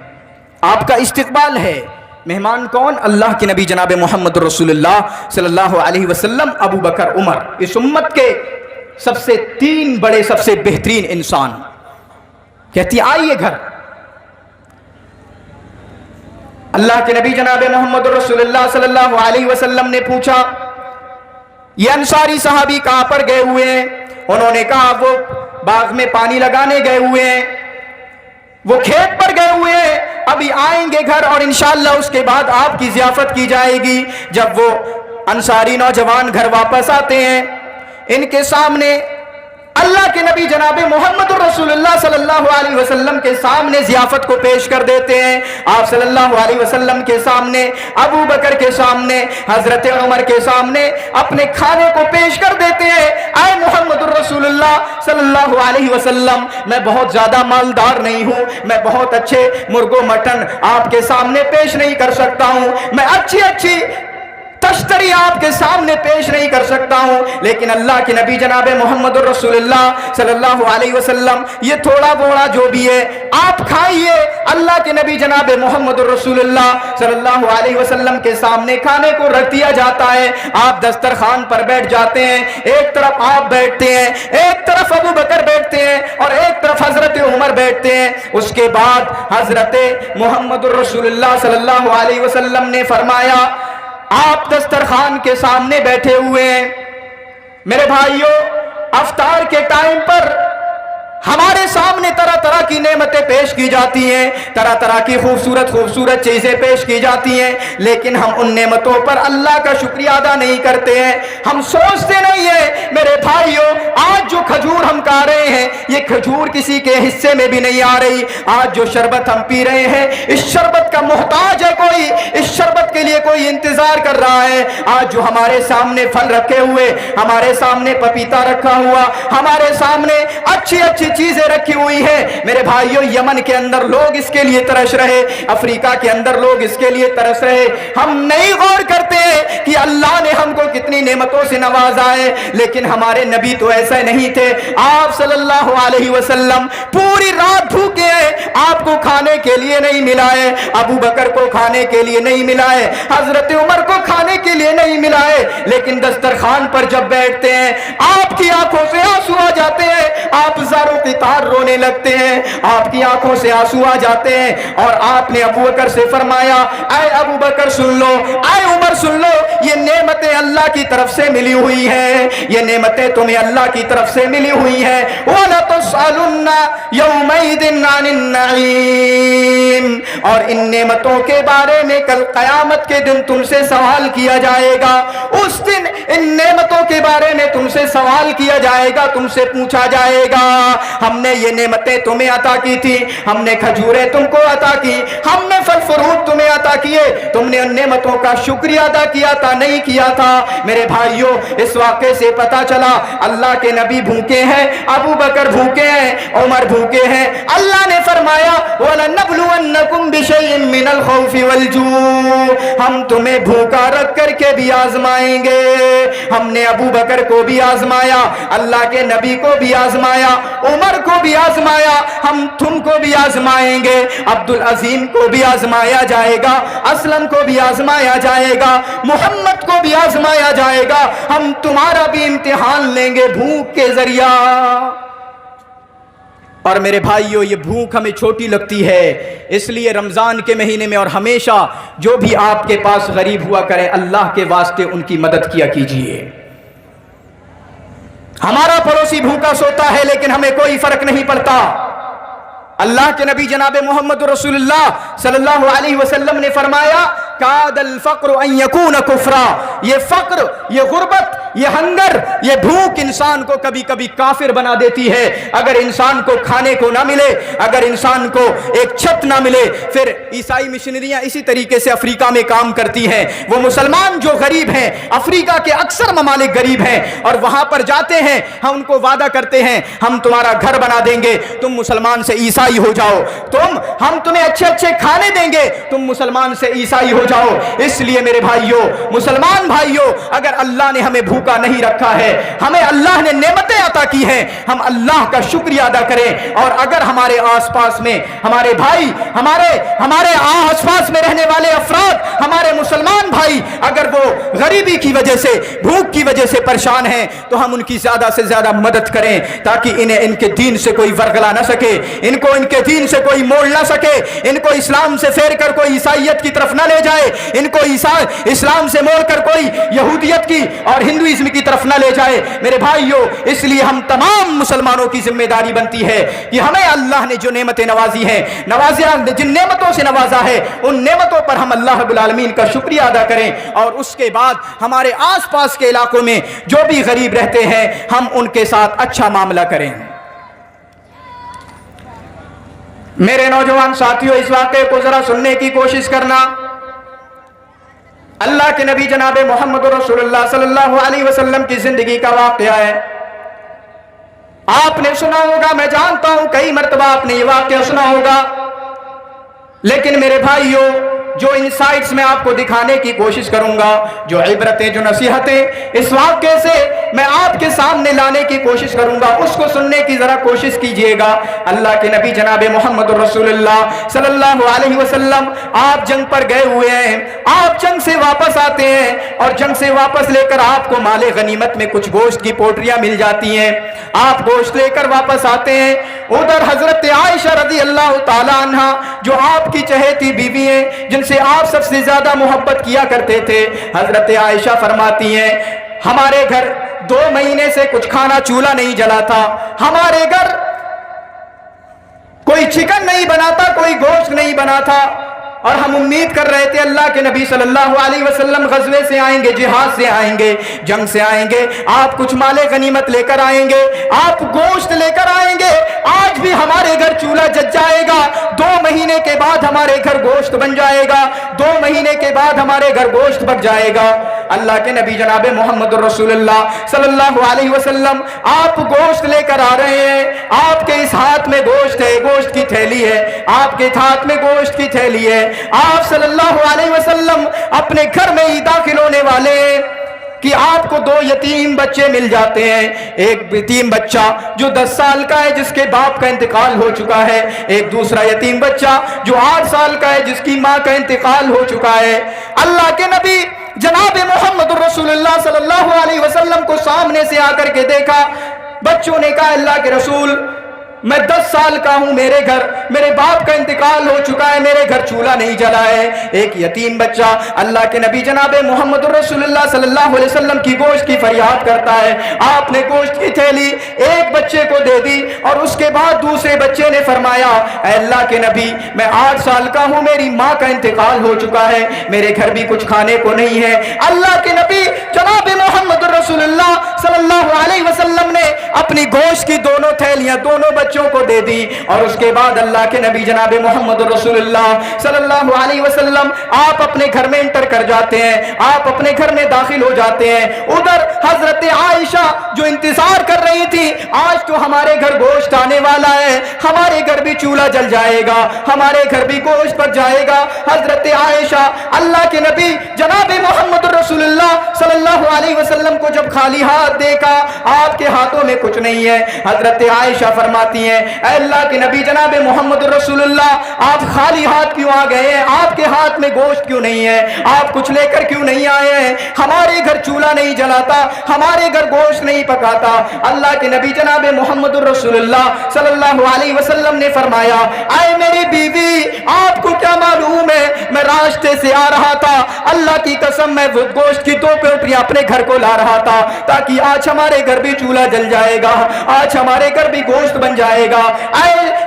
آپ کا استقبال ہے۔ مہمان کون؟ اللہ کے نبی جناب محمد رسول اللہ صلی اللہ علیہ وسلم، ابو بکر، عمر، اس امت کے سب سے تین بڑے، سب سے بہترین انسان۔ کہتی آئیے گھر۔ اللہ کے نبی جناب محمد رسول اللہ صلی اللہ علیہ وسلم نے پوچھا، یہ انصاری صحابی کہاں پر گئے ہوئے ہیں؟ انہوں نے کہا وہ باغ میں پانی لگانے گئے ہوئے ہیں، وہ کھیت پر گئے ہوئے ہیں، ابھی آئیں گے گھر اور انشاءاللہ اس کے بعد آپ کی ضیافت کی جائے گی۔ جب وہ انصاری نوجوان گھر واپس آتے ہیں، ان کے سامنے اللہ کے نبی جناب محمد رسول اللہ صلی اللہ علیہ وسلم کے سامنے ضیافت کو پیش کر دیتے ہیں۔ آپ صلی اللہ علیہ وسلم کے سامنے، ابو بکر کے سامنے، حضرت عمر کے سامنے اپنے کھانے کو پیش کر دیتے ہیں۔ اے محمد رسول اللہ صلی اللہ علیہ وسلم، میں بہت زیادہ مالدار نہیں ہوں، میں بہت اچھے مرغ و مٹن آپ کے سامنے پیش نہیں کر سکتا ہوں، میں اچھی तश्तरी आपके सामने पेश नहीं कर सकता हूं, लेकिन अल्लाह के नबी जनाब मोहम्मद रसूलुल्लाह सल्लल्लाहु अलैहि वसल्लम ये थोड़ा बोड़ा जो भी है आप खाइए। अल्लाह के नबी जनाब मोहम्मद रसूलुल्लाह सल्लल्लाहु अलैहि वसल्लम के सामने खाने को रख दिया जाता है। आप दस्तरखान पर बैठ जाते हैं, एक तरफ आप बैठते हैं, एक तरफ अबू बकर बैठते हैं और एक तरफ हजरत उमर बैठते हैं। उसके बाद हजरत मोहम्मद रसूलुल्लाह सल्लल्लाहु अलैहि वसल्लम ने फरमाया, आप दस्तरखान के सामने बैठे हुए हैं। मेरे भाइयों, अफ्तार के टाइम पर हमारे सामने तरह तरह की नेमतें पेश की जाती हैं, तरह तरह की खूबसूरत खूबसूरत चीजें पेश की जाती हैं, लेकिन हम उन नेमतों पर अल्लाह का शुक्रिया अदा नहीं करते हैं। हम सोचते नहीं है मेरे भाइयों, आज जो खजूर हम खा रहे हैं ये खजूर किसी के हिस्से में भी नहीं आ रही। आज जो शरबत हम पी रहे हैं इस शरबत का मोहताज है कोई, इस शरबत के लिए कोई इंतजार कर रहा है। आज जो हमारे सामने फल रखे हुए, हमारे सामने पपीता रखा हुआ, हमारे सामने अच्छी अच्छी चीजें रखी हुई है, मेरे भाइयों यमन के अंदर लोग इसके लिए तरस रहे, अफ्रीका के अंदर लोग इसके लिए तरस रहे। हम नहीं गौर करते हैं कि अल्लाह ने हमको कितनी नेमतों से नवाजा है, लेकिन हमारे नबी तो ऐसे नहीं थे। आप सल्लल्लाहु अलैहि वसल्लम पूरी रात भूखे हैं, आपको खाने के लिए नहीं मिला है, अबू बकर को खाने के लिए नहीं मिला है, हजरत उमर को खाने के लिए नहीं मिला है, लेकिन दस्तरखान पर जब बैठते हैं आपकी आंखों से आंसू आ जाते हैं, आप ज़ारों की तार रोने लगते हैं, आपकी आंखों से आंसू आ जाते हैं। और आपने अबू बकर से फरमाया, ऐ अबू बकर सुन लो, ऐ उमर सुन लो, ये नेमतें अल्लाह की तरफ से मिली हुई हैं, ये नेमतें तुम्हें अल्लाह की तरफ से मिली हुई हैं। वला तुसअलुन्ना यौमइदिन अनिन नईम, और इन नेमतों के बारे में कल कयामत के दिन तुमसे सवाल किया जाएगा। उस दिन इन नेमतों के बारे में तुमसे सवाल किया जाएगा, तुमसे पूछा जाएगा, हमने ये नेमतें तुम्हें अता की थी, हमने खजूरें तुमको अता की, हमने फल फ्रूट तुम्हें अता किए, तुमने उन नेमतों का शुक्रिया अदा किया था, नहीं किया था। मेरे भाइयों, इस वाक़े से पता चला अल्लाह के नबी भूखे हैं, अबू बकर भूखे हैं, उमर भूखे हैं। अल्लाह ने फरमाया, वलनब्लुवन्नकुम बिशैइन मिनल खौफि वल जू, हम तुम्हें भूखा रख करके भी आजमाएंगे। हमने अबू बकर को भी आजमाया, अल्लाह के नबी को भी आजमाया, उमर को भी आजमाया, हम तुमको भी आजमाएंगे, अब्दुल अजीम को भी आजमाया जाएगा, असलम को भी आजमाया जाएगा, मोहम्मद को भी आजमाया जाएगा, हम तुम्हारा भी इम्तिहान लेंगे भूख के जरिया। और मेरे भाइयों, ये भूख हमें छोटी लगती है, इसलिए रमजान के महीने में और हमेशा जो भी आपके पास गरीब हुआ करें, अल्लाह के वास्ते उनकी मदद किया कीजिए। हमारा पड़ोसी भूखा सोता है लेकिन हमें कोई फर्क नहीं पड़ता। अल्लाह के नबी जनाब मोहम्मद रसूलुल्लाह सल्लल्लाहु अलैहि वसल्लम ने फरमाया, कादल फक्र अन यकून कुफ्रा, ये फक्र, ये गुर्बत, ये हंगर, ये भूख इंसान को कभी कभी काफिर बना देती है। अगर इंसान को खाने को ना मिले, अगर इंसान को एक छत ना मिले, फिर ईसाई मिशनरियां इसी तरीके से अफ्रीका में काम करती हैं। वो मुसलमान जो गरीब हैं, अफ्रीका के अक्सर ममालिक गरीब हैं, और वहां पर जाते हैं, हम उनको वादा करते हैं, हम तुम्हारा घर बना देंगे, तुम मुसलमान से ईसाई हो जाओ, हम तुम्हें अच्छे अच्छे खाने देंगे, तुम मुसलमान से ईसाई हो जाओ। इसलिए मेरे भाइयों, मुसलमान भाइयों, अगर अल्लाह ने हमें भूखा नहीं रखा है, हमें अल्लाह ने नेमतें अता की हैं, हम अल्लाह का शुक्रिया अदा करें। और अगर हमारे आसपास में हमारे भाई, हमारे आसपास में रहने वाले अफराद, हमारे मुसलमान भाई, अगर वो गरीबी की वजह से, भूख की वजह से परेशान हैं, तो हम उनकी ज्यादा से ज्यादा मदद करें, ताकि इन्हें इनके दीन से कोई वर्गला ना सके, इनको इनके दीन से कोई मोड़ ना सके, इनको इस्लाम से फेर कर कोई ईसाइयत की तरफ ना ले जाए, इनको इस्लाम से मोड़ कर कोई यहूदियत की और हिंदुइज्म की तरफ ना ले जाए। मेरे भाइयों, इसलिए हम तमाम मुसलमानों की जिम्मेदारी बनती है कि हमें अल्लाह ने जो नेमतें नवाजी हैं, जिन नेमतों से नवाजा है, उन नेमतों पर हम अल्लाह रब्बुल आलमीन का शुक्रिया अदा करें, और उसके बाद हमारे आसपास के इलाकों में जो भी गरीब रहते हैं, हम उनके साथ अच्छा मामला करें। मेरे नौजवान साथियों, इस वाक़े को जरा सुनने की कोशिश करना। अल्लाह के नबी जनाब मोहम्मद रसूलुल्लाह सल्लल्लाहु अलैहि वसल्लम की जिंदगी का वाक़या है। आपने सुना होगा, मैं जानता हूं कई मर्तबा आपने ये वाक़या सुना होगा, लेकिन मेरे भाइयों, जो इनसाइट्स मैं आपको दिखाने की कोशिश करूंगा, जो इबरतें, जो नसीहतें इस वाक़े से मैं आपके सामने लाने की कोशिश करूंगा, उसको सुनने की जरा कोशिश कीजिएगा। अल्लाह के नबी जनाब मोहम्मद रसूलुल्लाह सल्लल्लाहु अलैहि वसल्लम, आप जंग पर गए हुए हैं, आप जंग से वापस आते हैं और जंग से वापस लेकर आपको माले गनीमत में कुछ गोश्त की पोटलियां मिल जाती हैं। आप गोश्त लेकर वापस आते हैं। उधर हजरत आयशा रज़ी अल्लाह ताला अन्हा, जो आपकी चहेती बीवी हैं, जिनसे आप सबसे ज्यादा मोहब्बत किया करते थे, हजरत आयशा फरमाती हैं, हमारे घर 2 महीने से कुछ खाना चूल्हा नहीं जला था, हमारे घर कोई चिकन नहीं बना था, कोई गोश्त नहीं बना था, और हम उम्मीद कर रहे थे अल्लाह के नबी सल्लल्लाहु अलैहि वसल्लम गज़वे से आएंगे, जिहाद से आएंगे, जंग से आएंगे, आप कुछ माले गनीमत लेकर आएंगे, आप गोश्त लेकर आएंगे, आज भी हमारे घर चूल्हा जल जाएगा, 2 महीने के बाद हमारे घर गोश्त बन जाएगा, 2 महीने के बाद हमारे घर गोश्त पक जाएगा। अल्लाह के नबी जनाब मोहम्मद रसूलुल्लाह सल्लल्लाहु अलैहि वसल्लम, आप गोश्त लेकर आ रहे हैं, आपके इस हाथ में गोश्त है, गोश्त की थैली है, आपके हाथ में गोश्त की थैली है, आप सल्लल्लाहु अलैहि वसल्लम अपने घर में ही दाखिल होने वाले हैं कि आपको 2 यतीम बच्चे मिल जाते हैं। एक यतीम बच्चा जो 10 साल का है, जिसके बाप का इंतकाल हो चुका है, एक दूसरा यतीम बच्चा जो 8 साल का है, जिसकी माँ का इंतकाल हो चुका है। अल्लाह के नबी जनाब मोहम्मद रसूलुल्लाह सल्लल्लाहु अलैहि वसल्लम को सामने से आकर के देखा। बच्चों ने कहा, अल्लाह के रसूल, मैं 10 साल का हूं, मेरे घर मेरे बाप का इंतकाल हो चुका है, मेरे घर चूल्हा नहीं जला है। एक यतीम बच्चा अल्लाह के नबी जनाब मोहम्मद रसूलुल्लाह सल्लल्लाहु अलैहि वसल्लम की गोश्त की फरियाद करता है। आपने गोश्त की थैली एक बच्चे को दे दी और उसके बाद दूसरे बच्चे ने फरमाया, अल्लाह के नबी, मैं 8 साल का हूं, मेरी माँ का इंतकाल हो चुका है, मेरे घर भी कुछ खाने को नहीं है। अल्लाह के नबी जनाब मोहम्मद रसूलुल्लाह सल्लल्लाहु अलैहि वसल्लम ने अपनी गोश्त की दोनों थैलियां दोनों बच्चों को दे दी और उसके बाद अल्लाह के नबी जनाब मोहम्मद रसूलुल्लाह सल्लल्लाहु अलैहि वसल्लम, आप अपने घर में एंटर कर जाते हैं, आप अपने घर में दाखिल हो जाते हैं। उधर हजरत आयशा जो इंतजार कर रही थी, आज तो हमारे घर गोश्त आने वाला है, हमारे घर भी चूल्हा जल जाएगा, हमारे घर भी गोश्त पक जाएगा। हजरत आयशा अल्लाह के नबी जनाब मोहम्मद रसूलुल्लाह सल्लल्लाहु अलैहि वसल्लम को जब खाली हाथ देखा, आपके हाथों में कुछ नहीं है, हजरत आयशा फरमाती है, अल्लाह के नबी जनाब मोहम्मद रसूलुल्लाह, आप खाली हाथ क्यों आ गए हैं? आपके हाथ में गोश्त क्यों नहीं है? आप कुछ लेकर क्यों नहीं आए हैं? हमारे घर चूल्हा नहीं जलाता, हमारे घर गोश्त नहीं पकाता। अल्लाह के नबी जनाब मोहम्मद रसूलुल्लाह सल्लल्लाहु अलैहि वसल्लम ने फरमाया, आए मेरी बीवी, आपको क्या मालूम है, मैं रास्ते से आ रहा था, अल्लाह की कसम मैं गोश्त की 2 पोटलियां अपने घर को ला रहा था ताकि आज हमारे घर भी चूल्हा जल जाएगा, आज हमारे घर भी गोश्त बन जाएगा।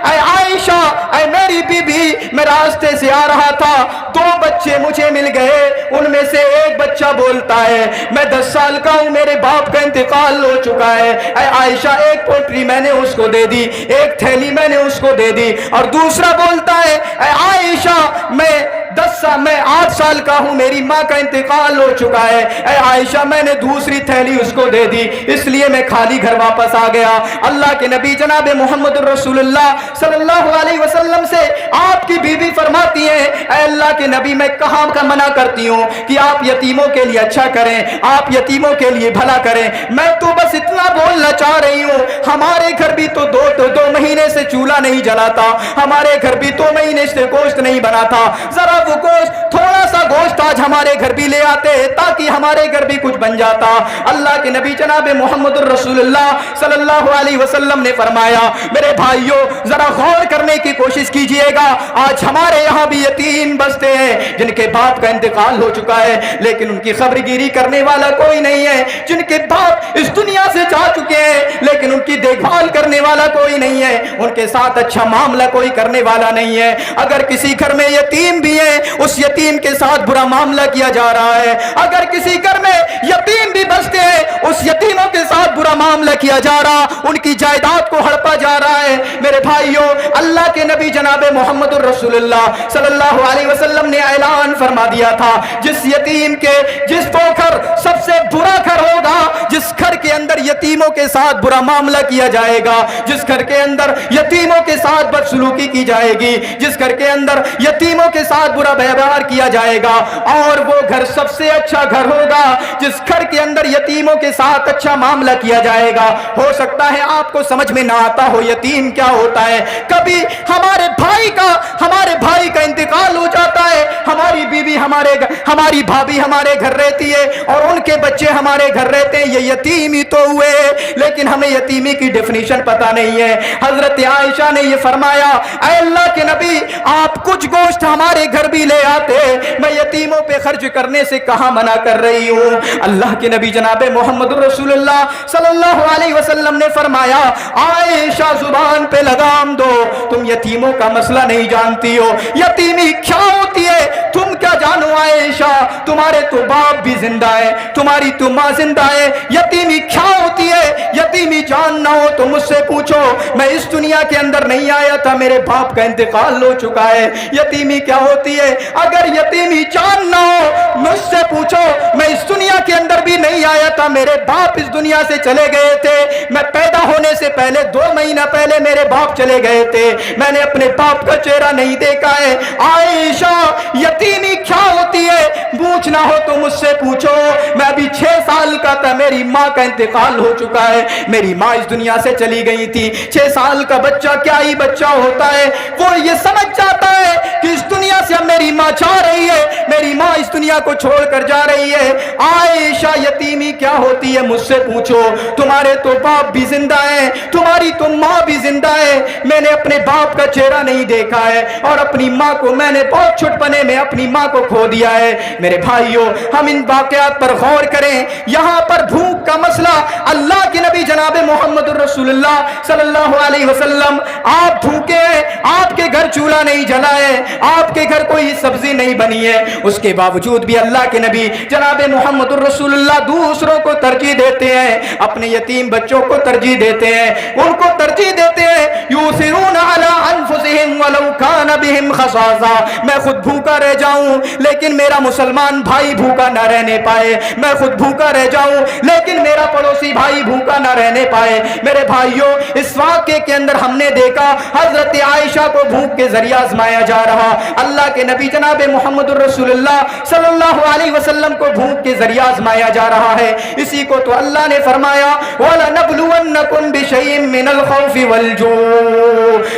आयशा, मेरी बीबी, मैं रास्ते से आ रहा था, 2 बच्चे मुझे मिल गए, उनमें से एक बच्चा बोलता है, मैं 10 साल का हूं, मेरे बाप का इंतकाल हो चुका है। आयशा, एक पोटली मैंने उसको दे दी, एक थैली मैंने उसको दे दी, और दूसरा बोलता है, आयशा, मैं 8 साल का हूं, मेरी माँ का इंतकाल हो चुका है। आयशा, मैंने दूसरी थैली उसको दे दी, इसलिए मैं खाली घर वापस आ गया। अल्लाह के नबी जनाब मोहम्मद रसूलुल्लाह सल्लल्लाहु अलैहि वसल्लम से आपकी बीवी फरमाती है, अल्लाह के नबी, मैं कहाँ का मना करती हूँ कि आप यतीमों के लिए अच्छा करें, आप यतीमों के लिए भला करें, मैं तो बस इतना बोलना चाह रही हूँ, हमारे घर भी तो 2 महीने से चूल्हा नहीं जलाता, हमारे घर भी 2 महीने से गोश्त नहीं बना था, जरा वो गोश्त, थोड़ा सा गोश्त आज हमारे घर भी ले आते ताकि हमारे घर भी कुछ बन जाता। अल्लाह के नबी जनाब मोहम्मद रसूलुल्लाह सल्लल्लाहु अलैहि वसल्लम ने फरमाया, मेरे भाइयों, जरा गौर करने की कोशिश कीजिएगा, आज हमारे यहाँ भी यतीम बसते हैं जिनके बाप का इंतकाल हो चुका है, लेकिन उनकी खबरगिरी करने वाला कोई नहीं है, जिनके बाप इस दुनिया से जा चुके हैं लेकिन उनकी देखभाल करने वाला कोई नहीं है, उनके साथ अच्छा मामला कोई करने वाला नहीं है। अगर किसी घर में यतीम भी है, उस यतीम के साथ बुरा मामला किया जा रहा है। अगर किसी घर में यतीम भी बसते हैं, उस यतीमों के साथ बुरा मामला किया जा रहा, उनकी जायदाद को हड़पा जा रहा है। मेरे भाइयों, अल्लाह के नबी जनाब मोहम्मद रसूलुल्लाह सल्लल्लाहु अलैहि वसल्लम ने ऐलान फरमा दिया था, जिस यतीम के, जिस घर सबसे बुरा घर होगा, जिस घर के अंदर यतीमों के साथ बुरा मामला किया जाएगा, जिस घर के अंदर यतीमों के साथ बदसलूकी की जाएगी, जिस घर के अंदर यतीमों के साथ برا व्यवहार किया जाएगा, और वो घर सबसे अच्छा घर होगा जिस घर के अंदर यतीमों के साथ अच्छा मामला किया जाएगा। हो सकता है आपको समझ में ना आता हो यतीम क्या होता है। कभी हमारे भाई का इंतकाल हो जाता है, हमारी बीवी हमारी भाभी हमारे घर रहती है और उनके बच्चे हमारे घर रहते हैं, ये यतीम ही तो हुए, लेकिन हमें यतीमी की डेफिनेशन पता नहीं है। हजरत आयशा ने ये फरमाया, ऐ अल्लाह के नबी, आप कुछ गोश्त हमारे घर भी ले आते, मैं यतीमों पे खर्च करने से कहां मना कर रही हूं। अल्लाह के नबी जनाब मोहम्मद रसूलुल्लाह सल्लल्लाहु अलैहि वसल्लम ने फरमाया, आयशा जुबान पे लगाम दो, तुम यतीमों का मसला नहीं जानती हो, यतीमी क्या होती है तुम क्या जानो आयशा, तुम्हारे तो बाप भी जिंदा है, तुम्हारी तो माँ जिंदा है, यतीमी क्या होती है, यतीमी जानना हो तो मुझसे पूछो, मैं इस दुनिया के अंदर नहीं आया था, मेरे बाप का इंतकाल हो चुका है। यतीमी क्या होती है, अगर यतीमी जानना हो मुझसे पूछो, मैं इस दुनिया के अंदर भी नहीं आया था, मेरे बाप इस दुनिया से चले गए थे, मैं पैदा होने से पहले 2 महीना पहले मेरे बाप चले गए थे, मैंने अपने बाप का चेहरा नहीं देखा है। आयशा यतीमी क्या होती है पूछना हो तो मुझसे पूछो, मैं अभी 6 साल का था, मेरी माँ का इंतकाल हो चुका है, मेरी माँ इस दुनिया से चली गई थी। 6 साल का बच्चा क्या ही बच्चा होता है, वो ये समझ जाता है कि इस दुनिया से अब मेरी माँ जा रही है, मेरी माँ इस दुनिया को छोड़कर जा रही है। आयशा यतीमी क्या होती है मुझसे पूछो, तुम्हारे तो बाप भी जिंदा है, तुम्हारी तो माँ भी जिंदा है, मैंने अपने बाप का चेहरा नहीं देखा है और अपनी माँ को मैंने बहुत छुटपने में अपनी माँ को खो दिया है। मेरे भाइयों, हम इन वाकयात पर गौर करें। यहाँ पर भूख का मसला, अल्लाह के नबी जनाब मोहम्मद रसूलुल्लाह सल्लल्लाहु अलैहि वसल्लम, आप भूखे हैं, आपके घर चूल्हा नहीं जला है, आपके घर कोई सब्जी नहीं बनी है, उसके बावजूद भी अल्लाह के नबी जनाब मोहम्मद रसूलुल्लाह दूसरों को तरजीह देते हैं, अपने यतीम बच्चों को तरजीह देते हैं, उनको तरजीह देते हैं। यूसिरूना अला अनफुसिहिम वलौ कान बिहिम खसासा, मैं खुद भूखा रह जाऊं लेकिन मेरा मुसलमान भाई भूखा ना रहने पाए, मैं खुद भूखा रह जाऊं लेकिन मेरा पड़ोसी भाई भूखा ना रहने पाए। मेरे भाइयों, इस वाक़े के अंदर हमने देखा हजरत आयशा को भूख के जरिए आजमाया जा रहा, अल्लाह के नबी जनाब मोहम्मद रसूलुल्लाह सल्लल्लाहु अलैहि वसल्लम को भूख के जरिए आजमाया जा रहा है। इसी को तो अल्लाह ने फरमाया, वला नबलुवन्नकुम बिशैइन मिनल खौफि वल जू,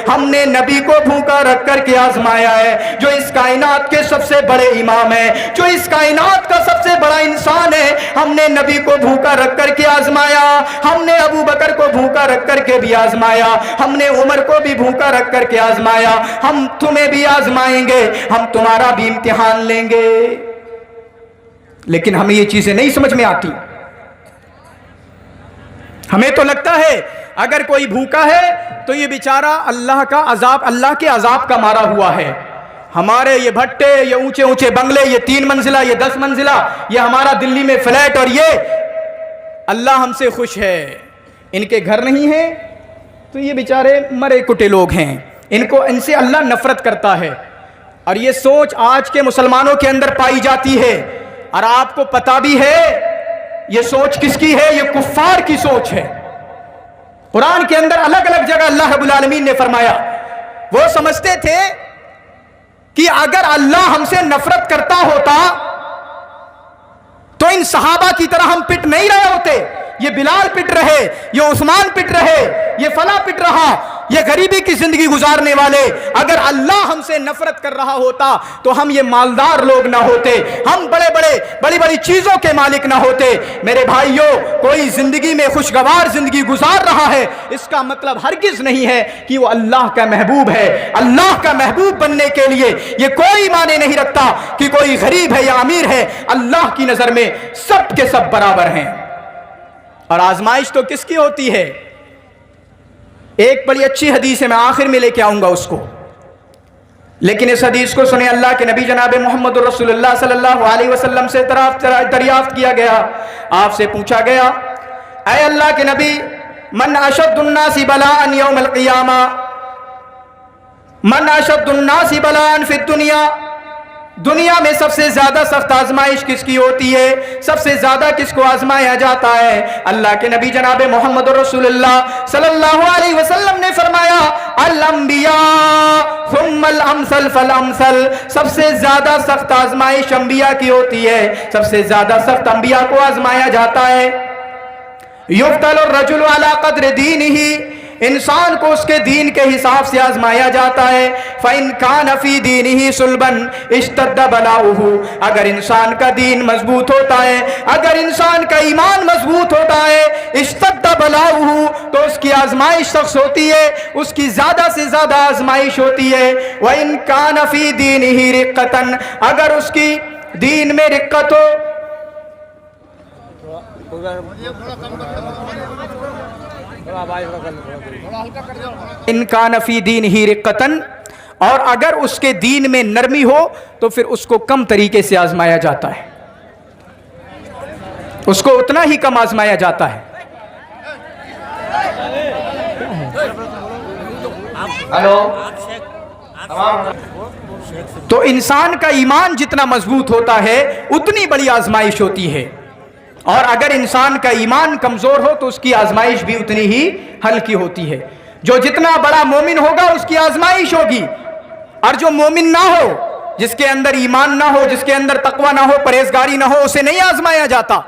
हमने नबी को भूखा रख करके आजमाया है, जो इस कायनात के सबसे बड़े इमाम है, जो इस कायनात का सबसे बड़ा इंसान है, हमने नबी को भूखा रख करके आजमाया, हमने अबू बकर को भूखा रख करके भी आजमाया, हमने उमर को भी भूखा रख करके आजमाया, हम तुम्हें भी आजमाएंगे, हम तुम्हारा भी इम्तिहान लेंगे। लेकिन हमें ये चीजें नहीं समझ में आती। हमें तो लगता है अगर कोई भूखा है तो ये बेचारा अल्लाह के अजाब का मारा हुआ है। हमारे ये भट्टे, ये ऊंचे ऊंचे बंगले, ये 3 मंजिला, ये 10 मंजिला, ये हमारा दिल्ली में फ्लैट, और ये अल्लाह हमसे खुश है, इनके घर नहीं है तो ये बेचारे मरे कुटे लोग हैं, इनसे अल्लाह नफरत करता है। और ये सोच आज के मुसलमानों के अंदर पाई जाती है, और आपको पता भी है ये सोच किसकी है, ये कुफ्फार की सोच है। कुरान के अंदर अलग अलग जगह अल्लाह रब्बुल आलमीन ने फरमाया, वो समझते थे कि अगर अल्लाह हमसे नफरत करता होता तो इन सहाबा की तरह हम पिट नहीं रहे होते, ये बिलाल पिट रहे, ये उस्मान पिट रहे, ये फला पिट रहा, ये गरीबी की जिंदगी गुजारने वाले, अगर अल्लाह हमसे नफरत कर रहा होता तो हम ये मालदार लोग ना होते, हम बड़ी बड़ी चीजों के मालिक ना होते। मेरे भाइयों, कोई जिंदगी में खुशगवार जिंदगी गुजार रहा है, इसका मतलब हरगिज नहीं है कि वो अल्लाह का महबूब है। अल्लाह का महबूब बनने के लिए ये कोई माने नहीं रखता कि कोई गरीब है या अमीर है, अल्लाह की नजर में सब के सब बराबर हैं। और आजमाइश तो किसकी होती है? एक बड़ी अच्छी हदीस है, मैं आखिर में लेके आऊंगा उसको, लेकिन इस हदीस को सुने। अल्लाह के नबी जनाब मोहम्मद रसूलुल्लाह सल्लल्लाहु अलैहि वसल्लम से दरियाफ्त किया गया, आपसे पूछा गया, ऐ अल्लाह के नबी, मन अशद्दुन्नासी बलाअन यौमल क़ियामा, मन अशद्दुन्नासी बलाअन फिद दुनिया, दुनिया में सबसे ज्यादा सख्त आजमाइश किसकी होती है, सबसे ज्यादा किसको आजमाया जाता है? अल्लाह के नबी जनाब मोहम्मद रसूलुल्लाह सल्लल्लाहु अलैहि वसल्लम ने फरमाया, अल अंबिया सुम्मल अमसल फल अमसल, सबसे ज्यादा सख्त आजमाइश अंबिया की होती है, सबसे ज्यादा सख्त अंबिया को आजमाया जाता है। युफ्तल रजुल अला कद्र दीनिही, इंसान को उसके दीन के हिसाब से आजमाया जाता है। फ़इन कान फ़ी दीनिही सुल्बन इश्तद्द बलाउहु, अगर इंसान का दीन मजबूत होता है, अगर इंसान का ईमान मजबूत होता है, इश्तद्द बलाउहु, तो उसकी आजमाइश सख्त होती है, उसकी ज्यादा से ज्यादा आजमाइश होती है। व इन कान फ़ी दीनिही रिक्कतन, अगर उसकी दीन में रिक्कत हो, इनका नफी दीन ही रिक्कतन, और अगर उसके दीन में नरमी हो तो फिर उसको कम तरीके से आजमाया जाता है, उसको उतना ही कम आजमाया जाता है। हेलो, तो इंसान का ईमान जितना मजबूत होता है उतनी बड़ी आजमाइश होती है, और अगर इंसान का ईमान कमजोर हो तो उसकी आजमाइश भी उतनी ही हल्की होती है। जो जितना बड़ा मोमिन होगा उसकी आजमाइश होगी, और जो मोमिन ना हो, जिसके अंदर ईमान ना हो, जिसके अंदर तकवा ना हो, परहेजगारी ना हो, उसे नहीं आजमाया जाता।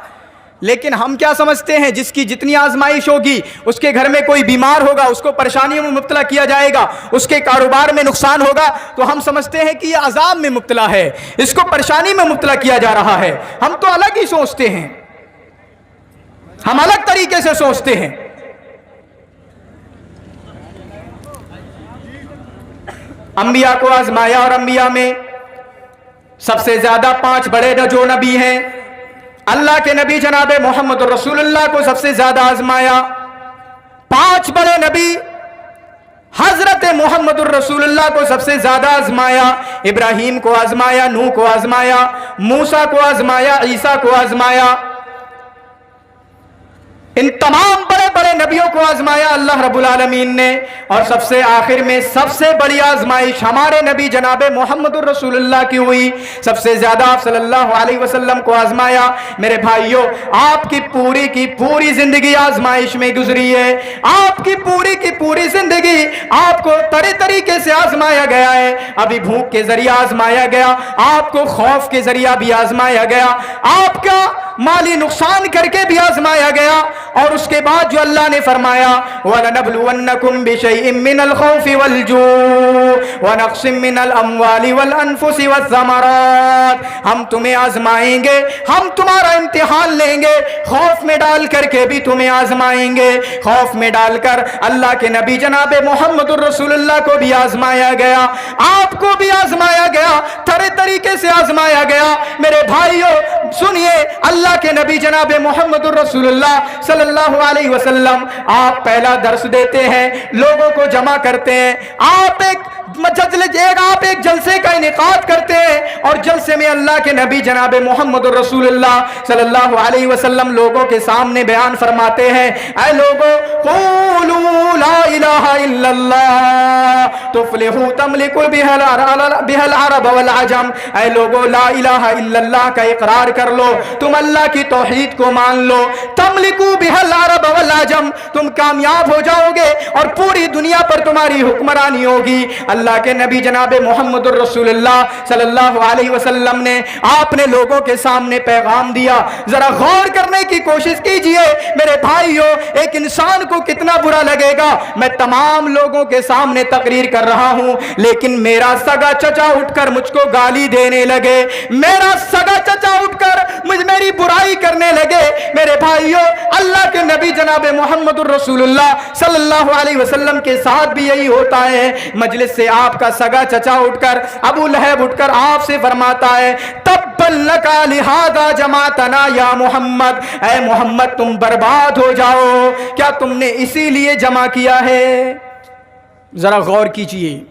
लेकिन हम क्या समझते हैं, जिसकी जितनी आजमाइश होगी, उसके घर में कोई बीमार होगा, उसको परेशानियों में मुब्तला किया जाएगा, उसके कारोबार में नुकसान होगा, तो हम समझते हैं कि ये अजाब में मुब्तला है, इसको परेशानी में मुब्तला किया जा रहा है। हम तो अलग ही सोचते हैं, हम अलग तरीके से सोचते हैं। अंबिया को आजमाया, और अंबिया में सबसे ज्यादा 5 बड़े जो नबी हैं, अल्लाह के नबी जनाब मोहम्मद रसूलुल्लाह को सबसे ज्यादा आजमाया। 5 बड़े नबी हजरत मोहम्मद रसूलुल्लाह को सबसे ज्यादा आजमाया। इब्राहीम को आजमाया, नूह को आजमाया, मूसा को आजमाया, ईसा को आजमाया। इन तमाम बड़े बड़े नबियों को आजमाया अल्लाह रब्बुल आलमीन ने, और सबसे आखिर में सबसे बड़ी आजमाइश हमारे नबी जनाब मोहम्मद रसूलुल्लाह की हुई। सबसे ज्यादा आप सल्लल्लाहु अलैहि वसल्लम को आजमाया। मेरे भाइयों, आपकी पूरी की पूरी जिंदगी आजमाइश में गुजरी है। आपकी पूरी की पूरी जिंदगी आपको तरह तरीके से आजमाया गया है। अभी भूख के जरिए आजमाया गया, आपको खौफ के जरिए भी आजमाया गया, आपका माली नुकसान करके भी आजमाया गया, और उसके बाद जो अल्लाह ने फरमाया, वलनबलुवन्नकुम बिशैइन मिनल खौफि वल जू व नक्सिम मिनल अमवालि वल अनफुसि वस्समरात, हम तुम्हें आजमाएंगे, हम तुम्हारा इम्तिहान लेंगे, खौफ में डाल करके भी तुम्हें आजमाएंगे। खौफ में डालकर अल्लाह के नबी जनाब मोहम्मद रसूलुल्लाह को भी आजमाया गया, आपको भी आजमाया गया, तरह तरीके से आजमाया गया। मेरे भाइयों सुनिए, अल्लाह के नबी जनाब मोहम्मद रसूलुल्लाह सल्लल्लाहु अलैहि वसल्लम, आप पहला दर्स देते हैं, लोगों को जमा करते हैं, आप एक जलसे का इनेकाद करते हैं, और जलसे में अल्लाह के नबी जनाब मोहम्मद रसूलुल्लाह सल्लल्लाहु अलैहि वसल्लम लोगों के सामने बयान फरमाते हैं, ऐ लोगों, क़ूलू ला इलाहा इल्लल्लाह तुफ्लिहू तमलिकु बिहल अरब वल अजम, ऐ लोगों, ला इलाहा इल्लल्लाह का इकरार कर लो, तुम अल्लाह की तौहीद को मान लो, तमलिकु बिहल अरब वल अजम, तुम कामयाब हो जाओगे और पूरी दुनिया पर तुम्हारी हुक्मरानी होगी। अल्लाह के नबी जनाब मोहम्मद रसूलुल्लाह सल्लल्लाहु अलैहि वसल्लम ने आपने लोगों के सामने पैगाम दिया। जरा गौर करने की कोशिश कीजिए मेरे भाइयों, एक इंसान को कितना बुरा लगेगा, मैं तमाम लोगों के सामने तकरीर कर रहा हूं, लेकिन मेरा सगा चचा उठकर मुझको गाली देने लगे, मेरा सगा चचा उठकर मेरी बुराई करने लगे। मेरे भाइयों, अल्लाह के नबी जनाब मोहम्मद रसूलुल्लाह सल्लल्लाहु अलैहि वसल्लम के साथ भी यही होता है। मजलिस से आपका सगा चचा उठकर, अबू लहब उठकर आपसे फरमाता है, तब्बल लका लिहाजा जमातना या मोहम्मद, ऐ मोहम्मद तुम बर्बाद हो जाओ, क्या तुमने इसीलिए जमा किया है? जरा गौर कीजिए,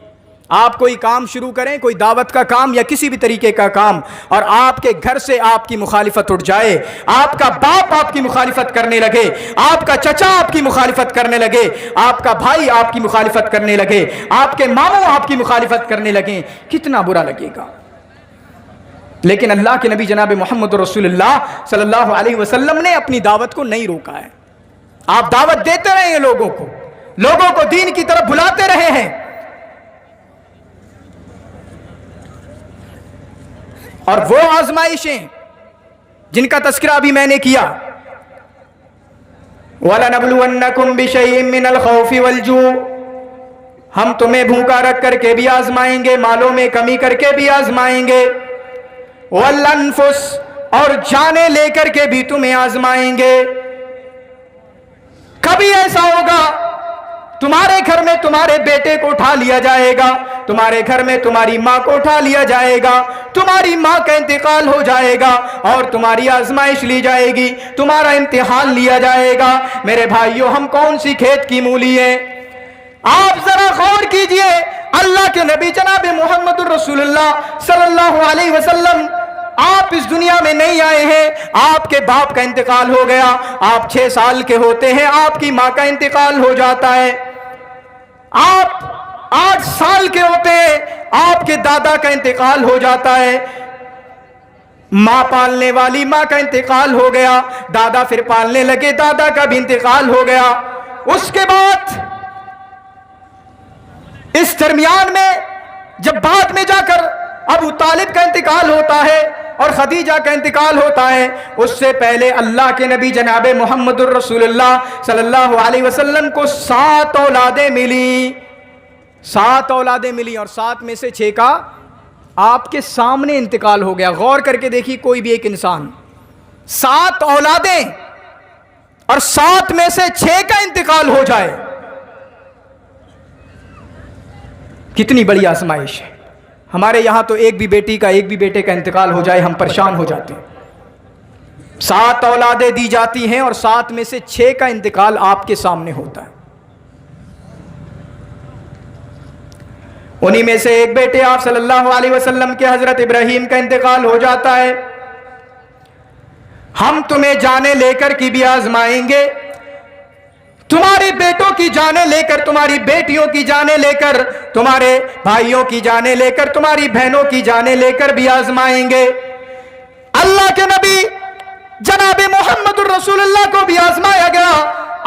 आप कोई काम शुरू करें, कोई दावत का काम या किसी भी तरीके का काम, और आपके घर से आपकी मुखालिफत उठ जाए, आपका बाप आपकी मुखालिफत करने लगे, आपका चचा आपकी मुखालिफत करने लगे, आपका भाई आपकी मुखालिफत करने लगे, आपके मामू आपकी मुखालिफत करने लगे, कितना बुरा लगेगा। لیکن اللہ کے نبی جناب محمد رسول اللہ صلی اللہ علیہ وسلم نے اپنی دعوت کو نہیں روکا ہے. آپ دعوت دیتے رہے ہیں لوگوں کو دین کی طرف بلاتے رہے ہیں. اور وہ آزمائشیں جن کا تذکرہ ابھی میں نے کیا، وَلَنَبْلُوَنَّكُمْ بِشَيْءٍ مِّنَ الْخَوْفِ وَالْجُوعِ، ہم تمہیں بھوکا رکھ کر کے بھی آزمائیں گے، مالوں میں کمی کر کے بھی آزمائیں گے، وَالْأَنفُسِ، اور جانیں لے کر کے بھی تمہیں آزمائیں گے. کبھی ایسا ہوگا تمہارے گھر میں تمہارے بیٹے کو اٹھا لیا جائے گا، تمہارے گھر میں تمہاری ماں کو اٹھا لیا جائے گا، تمہاری ماں کا انتقال ہو جائے گا اور تمہاری آزمائش لی جائے گی، تمہارا امتحان لیا جائے گا. میرے بھائیوں، ہم کون سی کھیت کی مولی ہیں؟ آپ ذرا غور کیجئے. اللہ کے نبی جناب محمد الرسول اللہ صلی اللہ علیہ وسلم، آپ اس دنیا میں نہیں آئے ہیں، آپ کے باپ کا انتقال ہو گیا، آپ 6 سال کے ہوتے ہیں، آپ کی ماں کا انتقال ہو جاتا ہے، آپ 8 سال کے ہوتے ہیں، آپ کے دادا کا انتقال ہو جاتا ہے، ماں پالنے والی ماں کا انتقال ہو گیا، دادا پھر پالنے لگے، دادا کا بھی انتقال ہو گیا. اس کے بعد اس درمیان میں جب بعد میں جا کر ابو طالب کا انتقال ہوتا ہے اور خدیجہ کا انتقال ہوتا ہے، اس سے پہلے اللہ کے نبی جناب محمد الرسول اللہ صلی اللہ علیہ وسلم کو 7 اولادیں ملی. 7 اولادیں ملی اور 7 میں سے 6 کا آپ کے سامنے انتقال ہو گیا. غور کر کے دیکھیے، کوئی بھی ایک انسان 7 اولادیں اور 7 میں سے 6 کا انتقال ہو جائے، کتنی بڑی آزمائش ہے. ہمارے یہاں تو ایک بھی بیٹی کا ایک بھی بیٹے کا انتقال ہو جائے ہم پریشان ہو جاتے ہیں. 7 اولادیں دی جاتی ہیں اور 7 میں سے 6 کا انتقال آپ کے سامنے ہوتا ہے. انہی میں سے ایک بیٹے آپ صلی اللہ علیہ وسلم کے حضرت ابراہیم کا انتقال ہو جاتا ہے. ہم تمہیں جانیں لے کر کی بھی آزمائیں گے، تمہارے بیٹوں کی جانیں لے کر، تمہاری بیٹیوں کی جانیں لے کر، تمہارے بھائیوں کی جانیں لے کر، تمہاری بہنوں کی جانیں لے کر بھی آزمائیں گے. اللہ کے نبی جناب محمد الرسول اللہ کو بھی آزمایا گیا.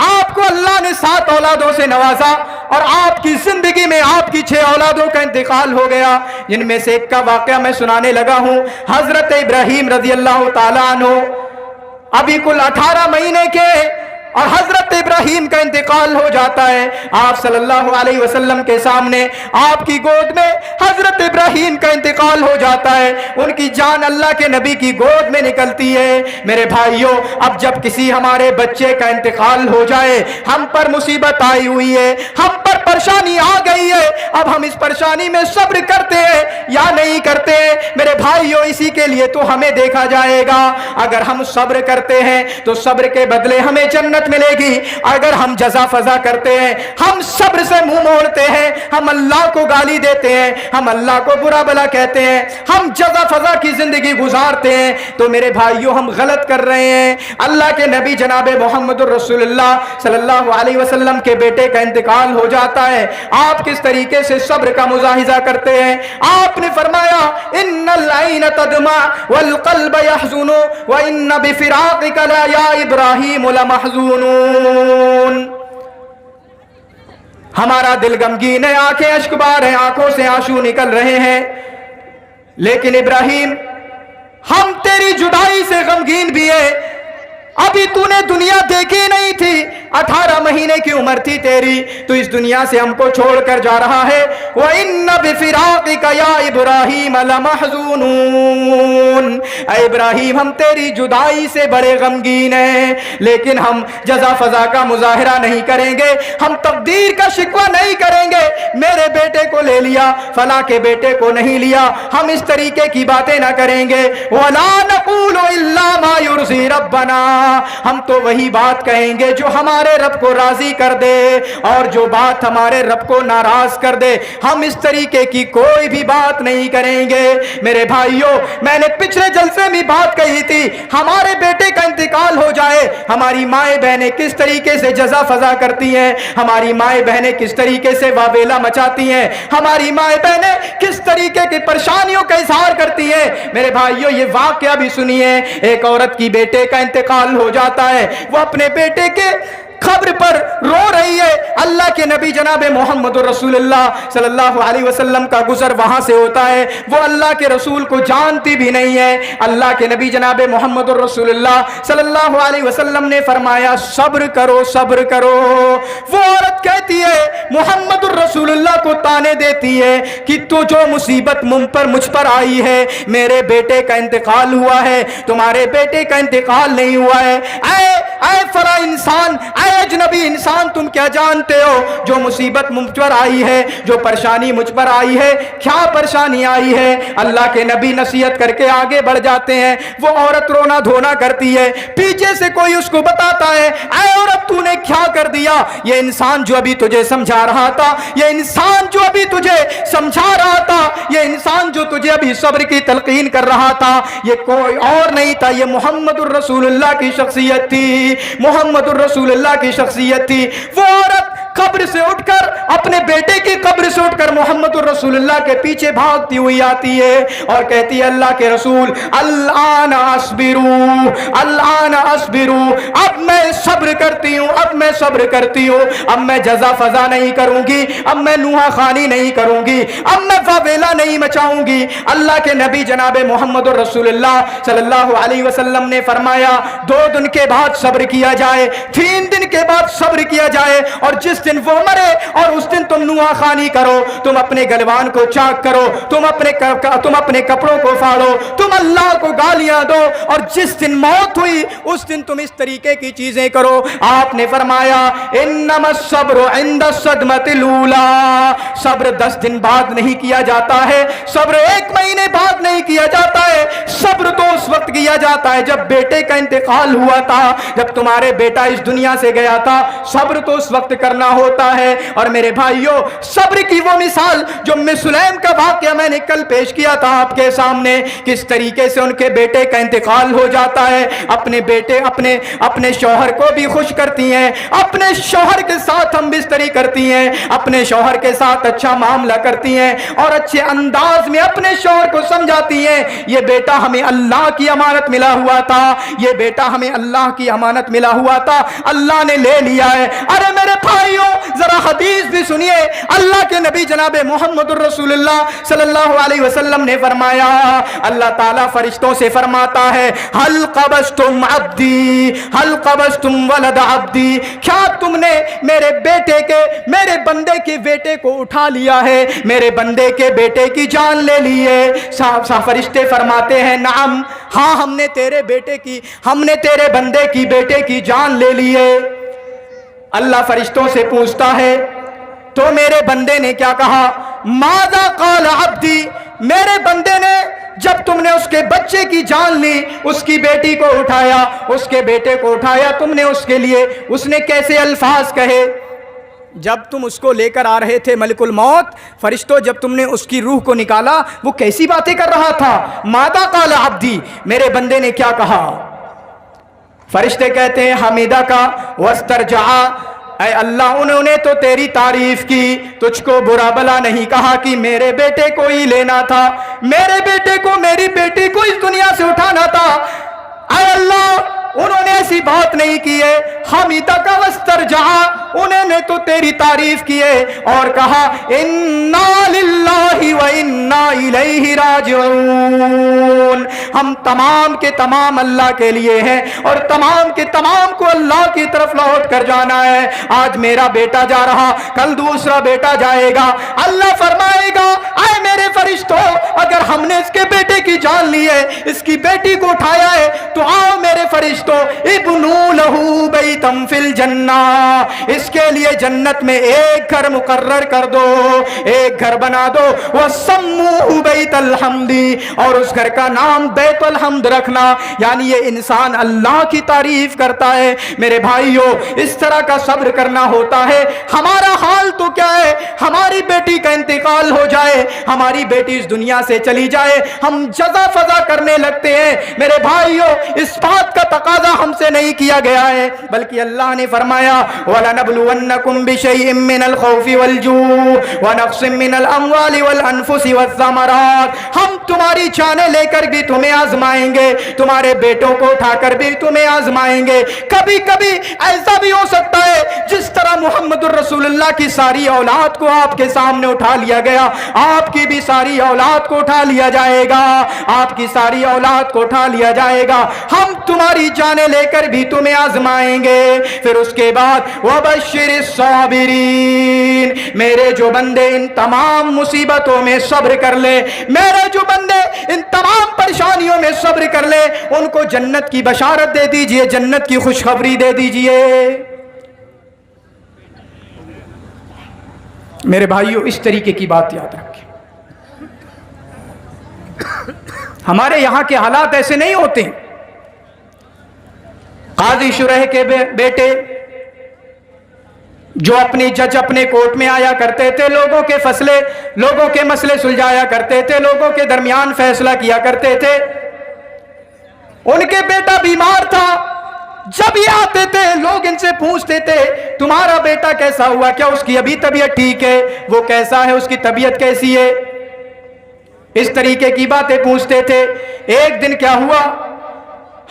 آپ کو اللہ نے 7 اولادوں سے نوازا اور آپ کی زندگی میں آپ کی 6 اولادوں کا انتقال ہو گیا، جن میں سے ایک کا واقعہ میں سنانے لگا ہوں. حضرت ابراہیم رضی اللہ تعالیٰ عنہ ابھی کل 18 مہینے کے، اور حضرت ابراہیم کا انتقال ہو جاتا ہے. آپ صلی اللہ علیہ وسلم کے سامنے آپ کی گود میں حضرت ابراہیم کا انتقال ہو جاتا ہے، ان کی جان اللہ کے نبی کی گود میں نکلتی ہے. میرے بھائیوں، اب جب کسی ہمارے بچے کا انتقال ہو جائے، ہم پر مصیبت آئی ہوئی ہے، ہم پر پریشانی آ گئی ہے، اب ہم اس پریشانی میں صبر کرتے ہیں یا نہیں کرتے؟ میرے بھائیوں، اسی کے لیے تو ہمیں دیکھا جائے گا. اگر ہم صبر کرتے ہیں تو صبر کے بدلے ہمیں جنت ملے گی. اگر ہم جزا فضا کرتے ہیں، ہم صبر سے منہ موڑتے ہیں، ہم اللہ کو گالی دیتے ہیں، ہم اللہ کو برا بلا کہتے ہیں، ہم جزا فضا کی زندگی گزارتے ہیں، تو میرے بھائیوں ہم غلط کر رہے ہیں. اللہ کے نبی جناب محمد الرسول اللہ صلی اللہ علیہ وسلم کے بیٹے کا انتقال ہو جاتا ہے. آپ کس طریقے سے صبر کا مظاہرہ کرتے ہیں؟ آپ نے فرمایا، ان العین تدمع والقلب يحزن وان بفراقك لا یا ابراہیم لمحزون. ہمارا دل غمگین ہے، آنکھیں اشک بار ہیں، آنکھوں سے آنسو نکل رہے ہیں، لیکن ابراہیم ہم تیری جدائی سے غمگین بھی ہیں. ابھی تو نے دنیا دیکھی نہیں تھی، 18 مہینے کی عمر تھی تیری، تو اس دنیا سے ہم کو چھوڑ کر جا رہا ہے. وَإِنَّ بِفِرَاقِكَ يَا إِبْرَاهِيمَ لَمَحْزُونٌ. اے ابراہیم، ہم تیری جدائی سے بڑے غمگین ہیں، لیکن ہم جزا فضا کا مظاہرہ نہیں کریں گے، ہم تقدیر کا شکوہ نہیں کریں گے. میرے بیٹے کو لے لیا، فلاں کے بیٹے کو نہیں لیا، ہم اس طریقے کی باتیں نہ کریں گے. وَلَا نَقُولُ إِلَّا مَا يُرْضِي رَبَّنَا. ہم تو وہی بات کہیں گے جو ہمارے رب کو راضی کر دے، اور جو بات ہمارے رب کو ناراض کر دے ہم اس طریقے کی کوئی بھی بات نہیں کریں گے. میرے بھائیوں، میں نے پچھلے جلسے میں بات کہی تھی، ہمارے بیٹے کا انتقال इंतकाल हो जाए, हमारी माएँ बहनें किस तरीके से जजा फजा करती हैं, हमारी माएँ बहनें किस तरीके से वावेला मचाती हैं, हमारी माएँ बहनें किस तरीके की परेशानियों का इजहार करती हैं। मेरे भाइयों, ये वाकया भी सुनिए। एक औरत की बेटे का इंतकाल हो जाता है, वो अपने बेटे के खब्र पर रो रही है। अल्लाह के नबी जनाब मोहम्मद रसूलुल्लाह सल्लल्लाहु अलैहि वसल्लम का गुजर वहां से होता है। वो अल्लाह के रसूल को जानती भी नहीं है। अल्लाह के नबी जनाब मोहम्मद रसूलुल्लाह सल्लल्लाहु अलैहि वसल्लम ने फरमाया, सब्र करो, सब्र करो। वो औरत कहती है, मोहम्मद रसूलुल्लाह को ताने देती है कि तो जो मुसीबत मुझ पर आई है, मेरे बेटे का इंतकाल हुआ है, तुम्हारे बेटे का इंतकाल नहीं हुआ है। ऐ फला इंसान, ऐ अजनबी इंसान, तुम क्या जानते हो जो मुसीबत मुझ पर आई है, जो परेशानी मुझ पर आई है, क्या परेशानी आई है। अल्लाह के नबी नसीहत करके आगे बढ़ जाते हैं। वो औरत रोना धोना करती है, पीछे से कोई उसको बताता है, ऐ औरत तूने क्या कर दिया। ये इंसान जो अभी तुझे समझा रहा था, ये इंसान जो अभी तुझे समझा रहा था, ये इंसान जो तुझे अभी सब्र की तलकीन कर रहा था, ये कोई और नहीं था, ये मोहम्मदुर रसूलुल्लाह की शख्सियत थी, मोहम्मदुर रसूलुल्लाह की शख्सियत थी। वो औरत कब्र से उठकर, अपने बेटे की कब्र से उठकर मोहम्मद रसूलुल्लाह के पीछे भागती हुई आती है और कहती है, अल्लाह के रसूल, अल्लाना अस्बिरू, अल्लाना अस्बिरू, अब मैं सब्र करती हूँ, अब मैं सब्र करती हूँ, अब मैं जजा फजा नहीं करूंगी, अब मैं नुहा खानी नहीं करूंगी, अब मैं वावेला नहीं मचाऊंगी। अल्लाह के नबी जनाब मोहम्मद रसूलुल्लाह सल्लल्लाहु अलैहि वसल्लम ने फरमाया, 2 दिन के बाद सब्र किया जाए, 3 दिन के बाद सब्र किया जाए, और जिस दिन वो मरे और उस दिन तुम नुआ खानी करो, तुम अपने गलवान को चाक करो, तुम अपने कपड़ों को फाड़ो, तुम अल्लाह को गालियां दो, और जिस दिन मौत हुई उस दिन तुम इस तरीके की चीजें करो। आपने फरमाया, इन्नमस सब्रु इंद सदमतिल ऊला, सब्र 10 दिन बाद नहीं किया जाता है, सब्र 1 महीने बाद नहीं किया जाता है, सब्र तो उस वक्त किया जाता है जब बेटे का इंतकाल हुआ था, जब तुम्हारे बेटा इस दुनिया से गया था, सब्र तो उस वक्त करना होता है। और मेरे भाइयों, सब्र की वो मिसाल जो सुलैम का वाकया मैंने कल पेश किया था आपके सामने, किस तरीके से उनके बेटे का इंतकाल हो जाता है, अपने बेटे अपने शौहर को भी खुश करती हैं, अपने शौहर के साथ हम बिस्तरी करती हैं, अपने शौहर के साथ अच्छा मामला करती हैं और अच्छे अंदाज में अपने शौहर को समझाती हैं, ये बेटा हमें अल्लाह की अमानत मिला हुआ था, ये बेटा हमें अल्लाह की अमानत मिला हुआ था, अल्लाह ने ले लिया है। अरे मेरे भाइयों, जरा हदीस भी सुनिए। अल्लाह के नबी जनाब मोहम्मद रसूलुल्लाह सल्लल्लाहु अलैहि वसल्लम ने फरमाया, अल्लाह ताला फरिश्तों से फरमाता है, हल कबस्तुम अब्दी, हल कबस्तुम वलद अब्दी, क्या तुमने मेरे बंदे के बेटे को उठा लिया है, मेरे बंदे के बेटे की जान ले ली है। फरिश्ते फरमाते हैं, नाम, हाँ, हमने तेरे बंदे की बेटे की जान ले ली है। अल्लाह फरिश्तों से पूछता है, तो मेरे बंदे ने क्या कहा? माज़ा क़ाल अब्दी, मेरे बंदे ने, जब तुमने उसके बच्चे की जान ली, उसकी बेटी को उठाया, उसके बेटे को उठाया तुमने उसके लिए, उसने कैसे अल्फाज कहे? जब तुम उसको लेकर आ रहे थे मलिकुल मौत, फरिश्तों, जब तुमने उसकी रूह को निकाला, वो कैसी बातें कर रहा था? माज़ा क़ाल अब्दी, मेरे बंदे ने क्या कहा? फरिश्ते कहते हैं, हमीदा का वस्तरजा, ऐ अल्लाह, उन्होंने तो तेरी तारीफ की, तुझको बुरा भला नहीं कहा कि मेरे बेटे को ही लेना था, मेरे बेटे को, मेरी बेटी को इस दुनिया से उठाना था। ऐ अल्लाह, उन्होंने ऐसी बात नहीं की है। हमीदा का वस्तरजा, उन्होंने तो तेरी तारीफ की है और कहा, इन्ना लिल्लाहि व इन्ना इलैहि राजिऊन, हम तमाम के तमाम अल्लाह के लिए हैं और तमाम के तमाम को अल्लाह की तरफ लौट कर जाना है। आज मेरा बेटा जा रहा, कल दूसरा बेटा जाएगा। अल्लाह फरमाएगा, आए मेरे फरिश्तों, अगर हमने इसके बेटे की जान ली है, इसकी बेटी को उठाया है, तो आओ मेरे फरिश्तों, इब्नु लहू बैतम फिल जन्ना, इसके लिए जन्नत में एक घर मुकर्रर कर दो, एक घर बना दो। वसम्मूहु बैतल हम्दी, और उस घर का नाम बैतुल हम्द रखना। यानी ये इंसान अल्लाह की तारीफ करता है। मेरे भाइयों, इस तरह का सब्र करना होता है। हमारा हाल तो क्या है, हमारी बेटी का इंतकाल हो जाए, हमारी बेटी इस दुनिया से चली जाए, हम जजा फजा करने लगते हैं। मेरे भाइयों, इस बात का तकाजा हमसे से नहीं किया गया है, बल्कि अल्लाह ने फरमाया वलनबलुवन्नकुम बिशैइन मिनल खौफि वल जू व नक्सिम मिनल अमवालि वल अनफुसि वस्समरात। हम तुम्हारी जानें लेकर भी तुम्हें आजमाएंगे, तुम्हारे बेटों को उठाकर भी तुम्हें आजमाएंगे। कभी कभी ऐसा भी हो सकता है जिस तरह मुहम्मदुर रसूलुल्लाह की सारी औलाद को आपके सामने उठा लिया गया, आपकी भी सारी औलाद को उठा लिया जाएगा, आपकी सारी औलाद को उठा लिया जाएगा। हम तुम्हारी जानें लेकर भी तुम्हें आजमाएंगे। फिर उसके बाद वबश्शिरिस साबिरीन, मेरे जो बंदे इन तमाम मुसीबतों में सब्र कर ले, मेरे जो बंदे इन तमाम परेशानियों में सब्र कर ले, उनको जन्नत की बशारत दे दीजिए, जन्नत की खुशखबरी दे दीजिए। मेरे भाइयों, इस तरीके की बात याद रखें। हमारे यहां के हालात ऐसे नहीं होते। काजी शुरैह के बेटे जो अपनी जज अपने कोर्ट में आया करते थे, लोगों के मसले सुलझाया करते थे, लोगों के दरमियान फैसला किया करते थे, उनके बेटा बीमार था। जब ये आते थे लोग इनसे पूछते थे तुम्हारा बेटा कैसा हुआ, क्या उसकी अभी तबीयत ठीक है, वो कैसा है, उसकी तबीयत कैसी है, इस तरीके की बातें पूछते थे। एक दिन क्या हुआ,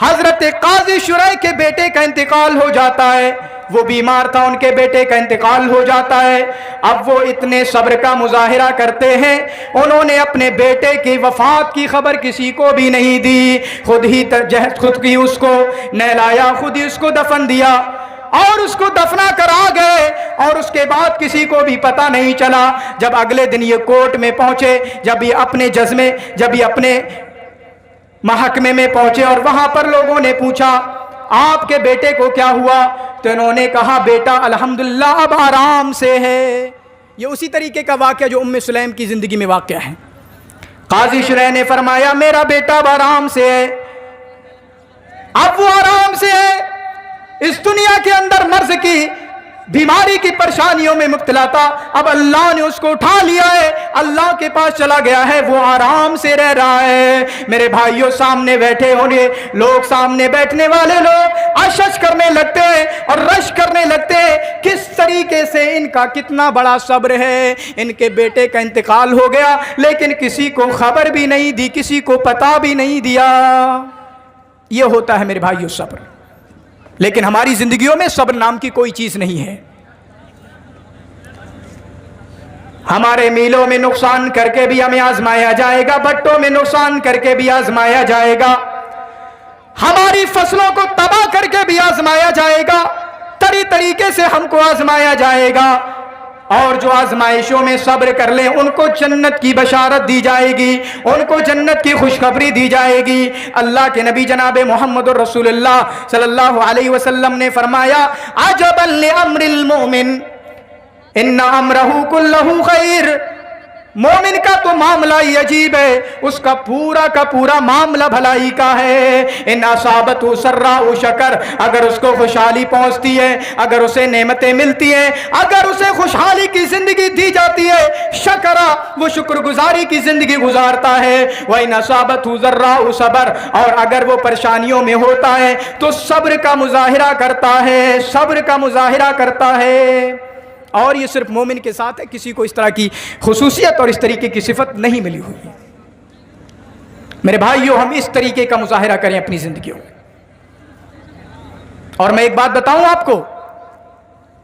हजरत काजी शुरैह के बेटे का इंतकाल हो जाता है। वो बीमार था, उनके बेटे का इंतकाल हो जाता है। अब वो इतने सब्र का मुजाहिरा करते हैं, उन्होंने अपने बेटे की वफात की खबर किसी को भी नहीं दी, खुद ही उसको नहलाया, खुद ही उसको दफन दिया और उसको दफना कर आ गए। और उसके बाद किसी को भी पता नहीं चला। जब अगले दिन ये कोर्ट में पहुंचे, जब ये अपने महकमे में पहुंचे और वहां पर लोगों ने पूछा आपके बेटे को क्या हुआ, तो इन्होंने कहा बेटा अल्हम्दुलिल्लाह अब आराम से है। ये उसी तरीके का वाक़या जो उम्मे सुलैम की जिंदगी में वाक़या है। काजी शुरैह ने फरमाया मेरा बेटा अब आराम से है। अब वो आराम से है, इस दुनिया के अंदर मर्ज की बीमारी की परेशानियों में मुब्तला था, अब अल्लाह ने उसको उठा लिया है, अल्लाह के पास चला गया है, वो आराम से रह रहा है। मेरे भाइयों, सामने बैठे होने लोग, सामने बैठने वाले लोग अशश करने लगते हैं और रश करने लगते हैं किस तरीके से इनका कितना बड़ा सब्र है। इनके बेटे का इंतकाल हो गया लेकिन किसी को खबर भी नहीं दी, किसी को पता भी नहीं दिया। ये होता है मेरे भाइयों सब्र। लेकिन हमारी जिंदगियों में सब्र नाम की कोई चीज नहीं है। हमारे मीलों में नुकसान करके भी हमें आजमाया जाएगा, भट्टों में नुकसान करके भी आजमाया जाएगा, हमारी फसलों को तबाह करके भी आजमाया जाएगा, तरीके से हमको आजमाया जाएगा। और जो आजमाइशों में सब्र कर ले उनको जन्नत की बशारत दी जाएगी, उनको जन्नत की खुशखबरी दी जाएगी। अल्लाह के नबी जनाब मोहम्मदुर रसूलुल्लाह सल्लल्लाहु अलैहि वसल्लम ने फरमाया अजबन लिअम्रिल मोमिन इन्ना अमरहु कुल्लहु खैर। मोमिन का तो मामला ही अजीब है, उसका पूरा का पूरा मामला भलाई का है। इन असाबतु सर्राउ शकर, अगर उसको खुशहाली पहुंचती है, अगर उसे नेमतें मिलती हैं, अगर उसे खुशहाली की जिंदगी दी जाती है, शकरा, वो शुक्रगुजारी की जिंदगी गुजारता है। व इन असाबतु जर्राउ सबर, और अगर वो परेशानियों में होता है तो सब्र का मुजाहिरा करता है, सब्र का मुजाहिरा करता है। और ये सिर्फ मोमिन के साथ है, किसी को इस तरह की खुसूसियत और इस तरीके की सिफत नहीं मिली हुई है। मेरे भाइयों, हम इस तरीके का मुजाहिरा करें अपनी जिंदगियों में। और मैं एक बात बताऊं आपको,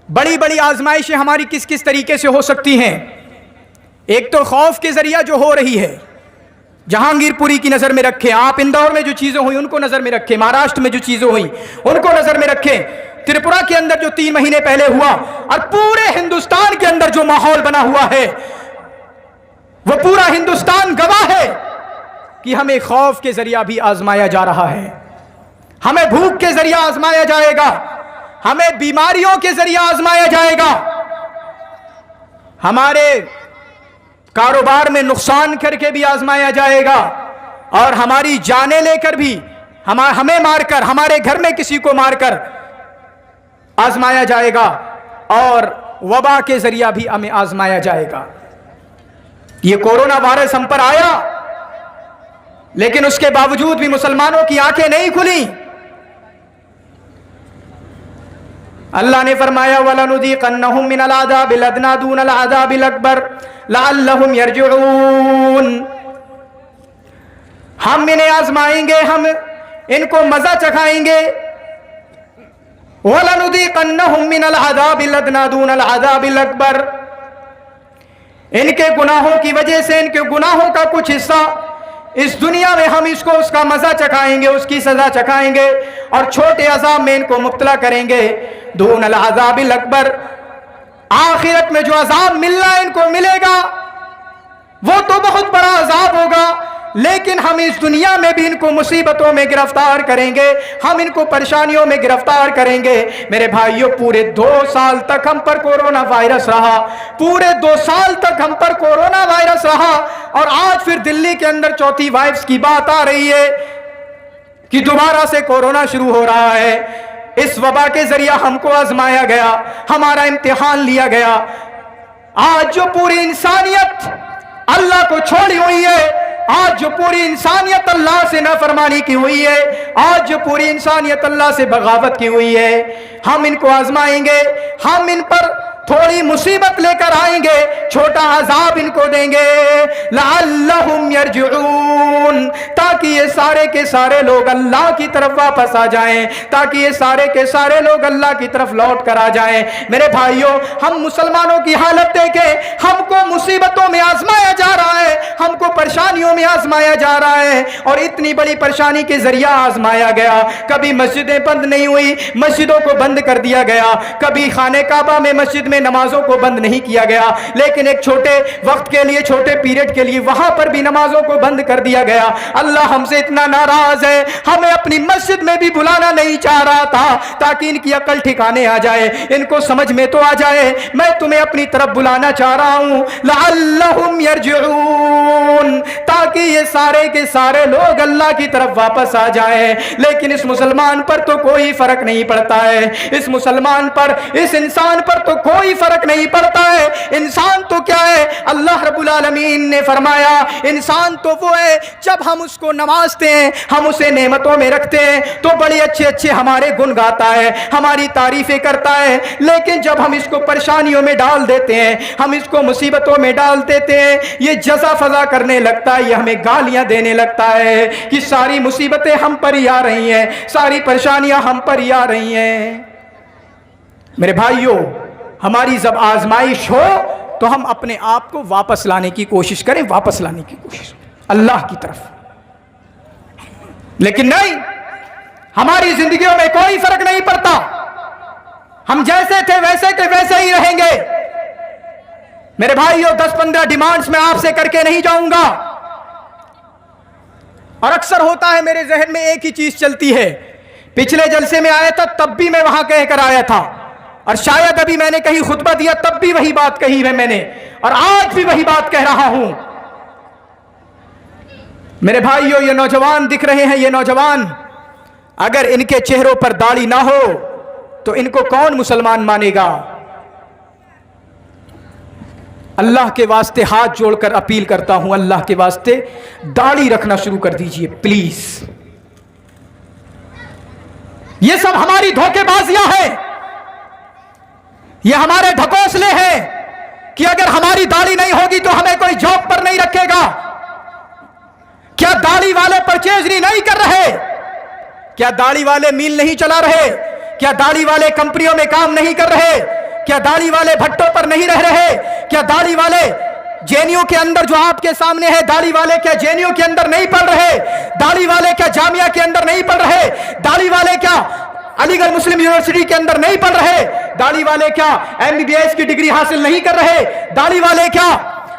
बड़ी बड़ी आजमाइशें हमारी किस किस तरीके से हो सकती हैं। एक तो खौफ के जरिया जो हो रही है, जहांगीरपुरी की नजर में रखें आप, इंदौर में जो चीजें हुई उनको नजर में रखें, महाराष्ट्र में जो चीजें हुई उनको नजर में रखें, त्रिपुरा के अंदर जो 3 महीने पहले हुआ, और पूरे हिंदुस्तान के अंदर जो माहौल बना हुआ है, वो पूरा हिंदुस्तान गवाह है कि हमें खौफ के जरिया भी आजमाया जा रहा है, हमें भूख के जरिया आजमाया जाएगा, हमें बीमारियों के जरिया आजमाया जाएगा, हमारे कारोबार में नुकसान करके भी आजमाया जाएगा, और हमारी जानें लेकर भी हमें मारकर, हमारे घर में किसी को मारकर आजमाया जाएगा, और वबा के जरिया भी हमें आजमाया जाएगा। ये कोरोना वायरस हम पर आया, लेकिन उसके बावजूद भी मुसलमानों की आंखें नहीं खुली। اللہ نے فرمایا وَلَنُذِيقَنَّهُم مِّنَ الْعَذَابِ الْأَدْنَىٰ دُونَ الْعَذَابِ الْأَكْبَرِ لَعَلَّهُمْ يَرْجِعُونَ۔ ہم انہیں آزمائیں گے، ہم ان کو مزہ چکھائیں گے۔ وَلَنُذِيقَنَّهُم مِّنَ الْعَذَابِ الْأَدْنَىٰ دُونَ الْعَذَابِ الْأَكْبَرِ، ان کے گناہوں کی وجہ سے، ان کے گناہوں کا کچھ حصہ اس دنیا میں ہم اس کو اس کا مزہ چکھائیں گے، اس کی سزا چکھائیں گے، اور چھوٹے عذاب میں ان کو مبتلا کریں گے۔ دون العذاب الاکبر، آخرت میں جو عذاب ملنا ان کو ملے گا وہ تو بہت بڑا عذاب ہوگا، لیکن ہم اس دنیا میں بھی ان کو مصیبتوں میں گرفتار کریں گے، ہم ان کو پریشانیوں میں گرفتار کریں گے۔ میرے بھائیوں، پورے 2 سال تک ہم پر کورونا وائرس رہا، پورے 2 سال تک ہم پر کورونا وائرس رہا، اور آج پھر دلی کے اندر چوتھی وائرس کی بات آ رہی ہے کہ دوبارہ سے کورونا شروع ہو رہا ہے۔ اس وبا کے ذریعہ ہم کو آزمایا گیا، ہمارا امتحان لیا گیا۔ آج جو پوری انسانیت اللہ کو چھوڑی ہوئی ہے، آج جو پوری انسانیت اللہ سے نافرمانی کی ہوئی ہے، آج جو پوری انسانیت اللہ سے بغاوت کی ہوئی ہے، ہم ان کو آزمائیں گے، ہم ان پر تھوڑی مصیبت لے کر آئیں گے، چھوٹا عذاب ان کو دیں گے، لعلہم یرجعون، تاکہ یہ سارے کے سارے لوگ اللہ کی طرف واپس آ جائیں، تاکہ یہ سارے کے سارے لوگ اللہ کی طرف لوٹ کر آ جائیں۔ میرے بھائیوں، ہم مسلمانوں کی حالت دیکھیں، ہم کو مصیبتوں میں آزمایا جا رہا ہے، ہم کو پریشانیوں میں آزمایا جا رہا ہے، اور اتنی بڑی پریشانی کے ذریعہ آزمایا گیا۔ کبھی مسجدیں بند نہیں ہوئی، مسجدوں کو بند کر دیا گیا، کبھی خانہ کعبہ میں مسجد میں نمازوں کو بند نہیں کیا گیا، لیکن ایک چھوٹے وقت کے لیے، چھوٹے پیریڈ کے لیے وہاں پر بھی نمازوں کو بند کر دیا گیا۔ اللہ ہم سے اتنا ناراض ہے، ہمیں اپنی مسجد میں بھی بلانا نہیں چاہ رہا تھا، تاکہ ان کی عقل ٹھکانے آ جائے، ان کو سمجھ میں تو آ جائے میں تمہیں اپنی طرف بلانا چاہ رہا ہوں، لعلہم یرجعون، تاکہ یہ سارے کے سارے لوگ اللہ کی طرف واپس آ جائیں۔ لیکن اس مسلمان پر تو کوئی فرق نہیں پڑتا ہے، اس مسلمان پر، اس انسان پر تو کوئی فرق نہیں پڑتا ہے۔ انسان تو کیا ہے؟ اللہ رب العالمین نے فرمایا انسان تو وہ ہے جب ہم اس کو نوازتے ہیں، ہم اسے نعمتوں میں رکھتے ہیں تو بڑے اچھے اچھے ہمارے گن گاتا ہے، ہماری تعریفیں کرتا ہے، لیکن جب ہم اس کو پریشانیوں میں ڈال دیتے ہیں، ہم اس کو مصیبتوں میں ڈال دیتے ہیں، یہ جزا فضا کرنے لگتا ہے، یہ ہمیں گالیاں دینے لگتا ہے کہ ساری مصیبتیں ہم پر ہی آ رہی ہیں، ساری پریشانیاں ہم پر ہی آ رہی ہیں۔ میرے بھائیوں، ہماری جب آزمائش ہو تو ہم اپنے آپ کو واپس لانے کی کوشش کریں، واپس لانے کی کوشش اللہ کی طرف، لیکن نہیں، ہماری زندگیوں میں کوئی فرق نہیں پڑتا، ہم جیسے تھے ویسے کے ویسے ہی رہیں گے۔ میرے بھائیوں، 10-15 ڈیمانڈز میں آپ سے کر کے نہیں جاؤں گا، اور اکثر ہوتا ہے میرے ذہن میں ایک ہی چیز چلتی ہے، پچھلے جلسے میں آیا تھا تب بھی میں وہاں کہہ کر آیا تھا، اور شاید ابھی میں نے کہیں خطبہ دیا تب بھی وہی بات کہی ہے میں نے، اور آج بھی وہی بات کہہ رہا ہوں۔ میرے بھائیوں، یہ نوجوان دکھ رہے ہیں، یہ نوجوان اگر ان کے چہروں پر داڑھی نہ ہو تو ان کو کون مسلمان مانے گا؟ اللہ کے واسطے ہاتھ جوڑ کر اپیل کرتا ہوں، اللہ کے واسطے داڑھی رکھنا شروع کر دیجئے پلیز۔ یہ سب ہماری دھوکے بازیاں ہیں، یہ ہمارے ڈھکوسلے ہیں کہ اگر ہماری داڑھی نہیں ہوگی تو ہمیں کوئی جاب پر نہیں رکھے گا۔ کیا داڑھی والے پرچیز نہیں کر رہے؟ کیا داڑھی والے میل نہیں چلا رہے؟ کیا داڑھی والے کمپنیوں میں کام نہیں کر رہے؟ کیا داڑھی والے بھٹوں پر نہیں رہ رہے؟ کیا داڑھی والے جینیو کے اندر جو آپ کے سامنے ہے، داڑھی والے کیا جینیو کے اندر نہیں پڑھ رہے؟ داڑھی والے کیا جامعہ کے اندر نہیں پڑھ رہے؟ داڑھی والے کیا علی گڑھ مسلم یونیورسٹی کے اندر نہیں پڑھ رہے؟ داڑھی والے کیا MBBS کی ڈگری حاصل نہیں کر رہے؟ داڑھی والے کیا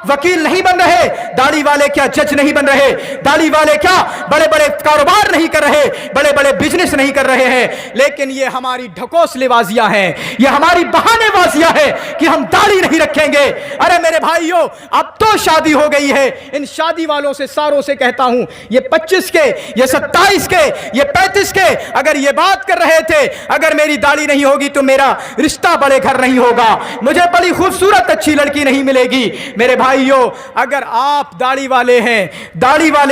وکیل نہیں بن رہے؟ داڑھی والے کیا جج نہیں بن رہے؟ داڑھی والے کیا بڑے بڑے کاروبار نہیں کر رہے؟ بڑے بڑے بزنس نہیں کر رہے ہیں؟ لیکن یہ ہماری ڈھکوسلے بازیاں ہیں، یہ ہماری بہانے بازیاں ہیں کہ ہم داڑھی نہیں رکھیں گے۔ ارے میرے بھائیوں، اب تو شادی ہو گئی ہے، ان شادی والوں سے ساروں سے کہتا ہوں، یہ 25 کے، یہ 27 کے، یہ 35 کے اگر یہ بات کر رہے تھے اگر میری داڑھی نہیں ہوگی تو میرا رشتہ بڑے گھر نہیں ہوگا، مجھے بڑی خوبصورت اچھی لڑکی نہیں ملے گی، میرے بھائی بھائیوں اگر آپ داڑھی والے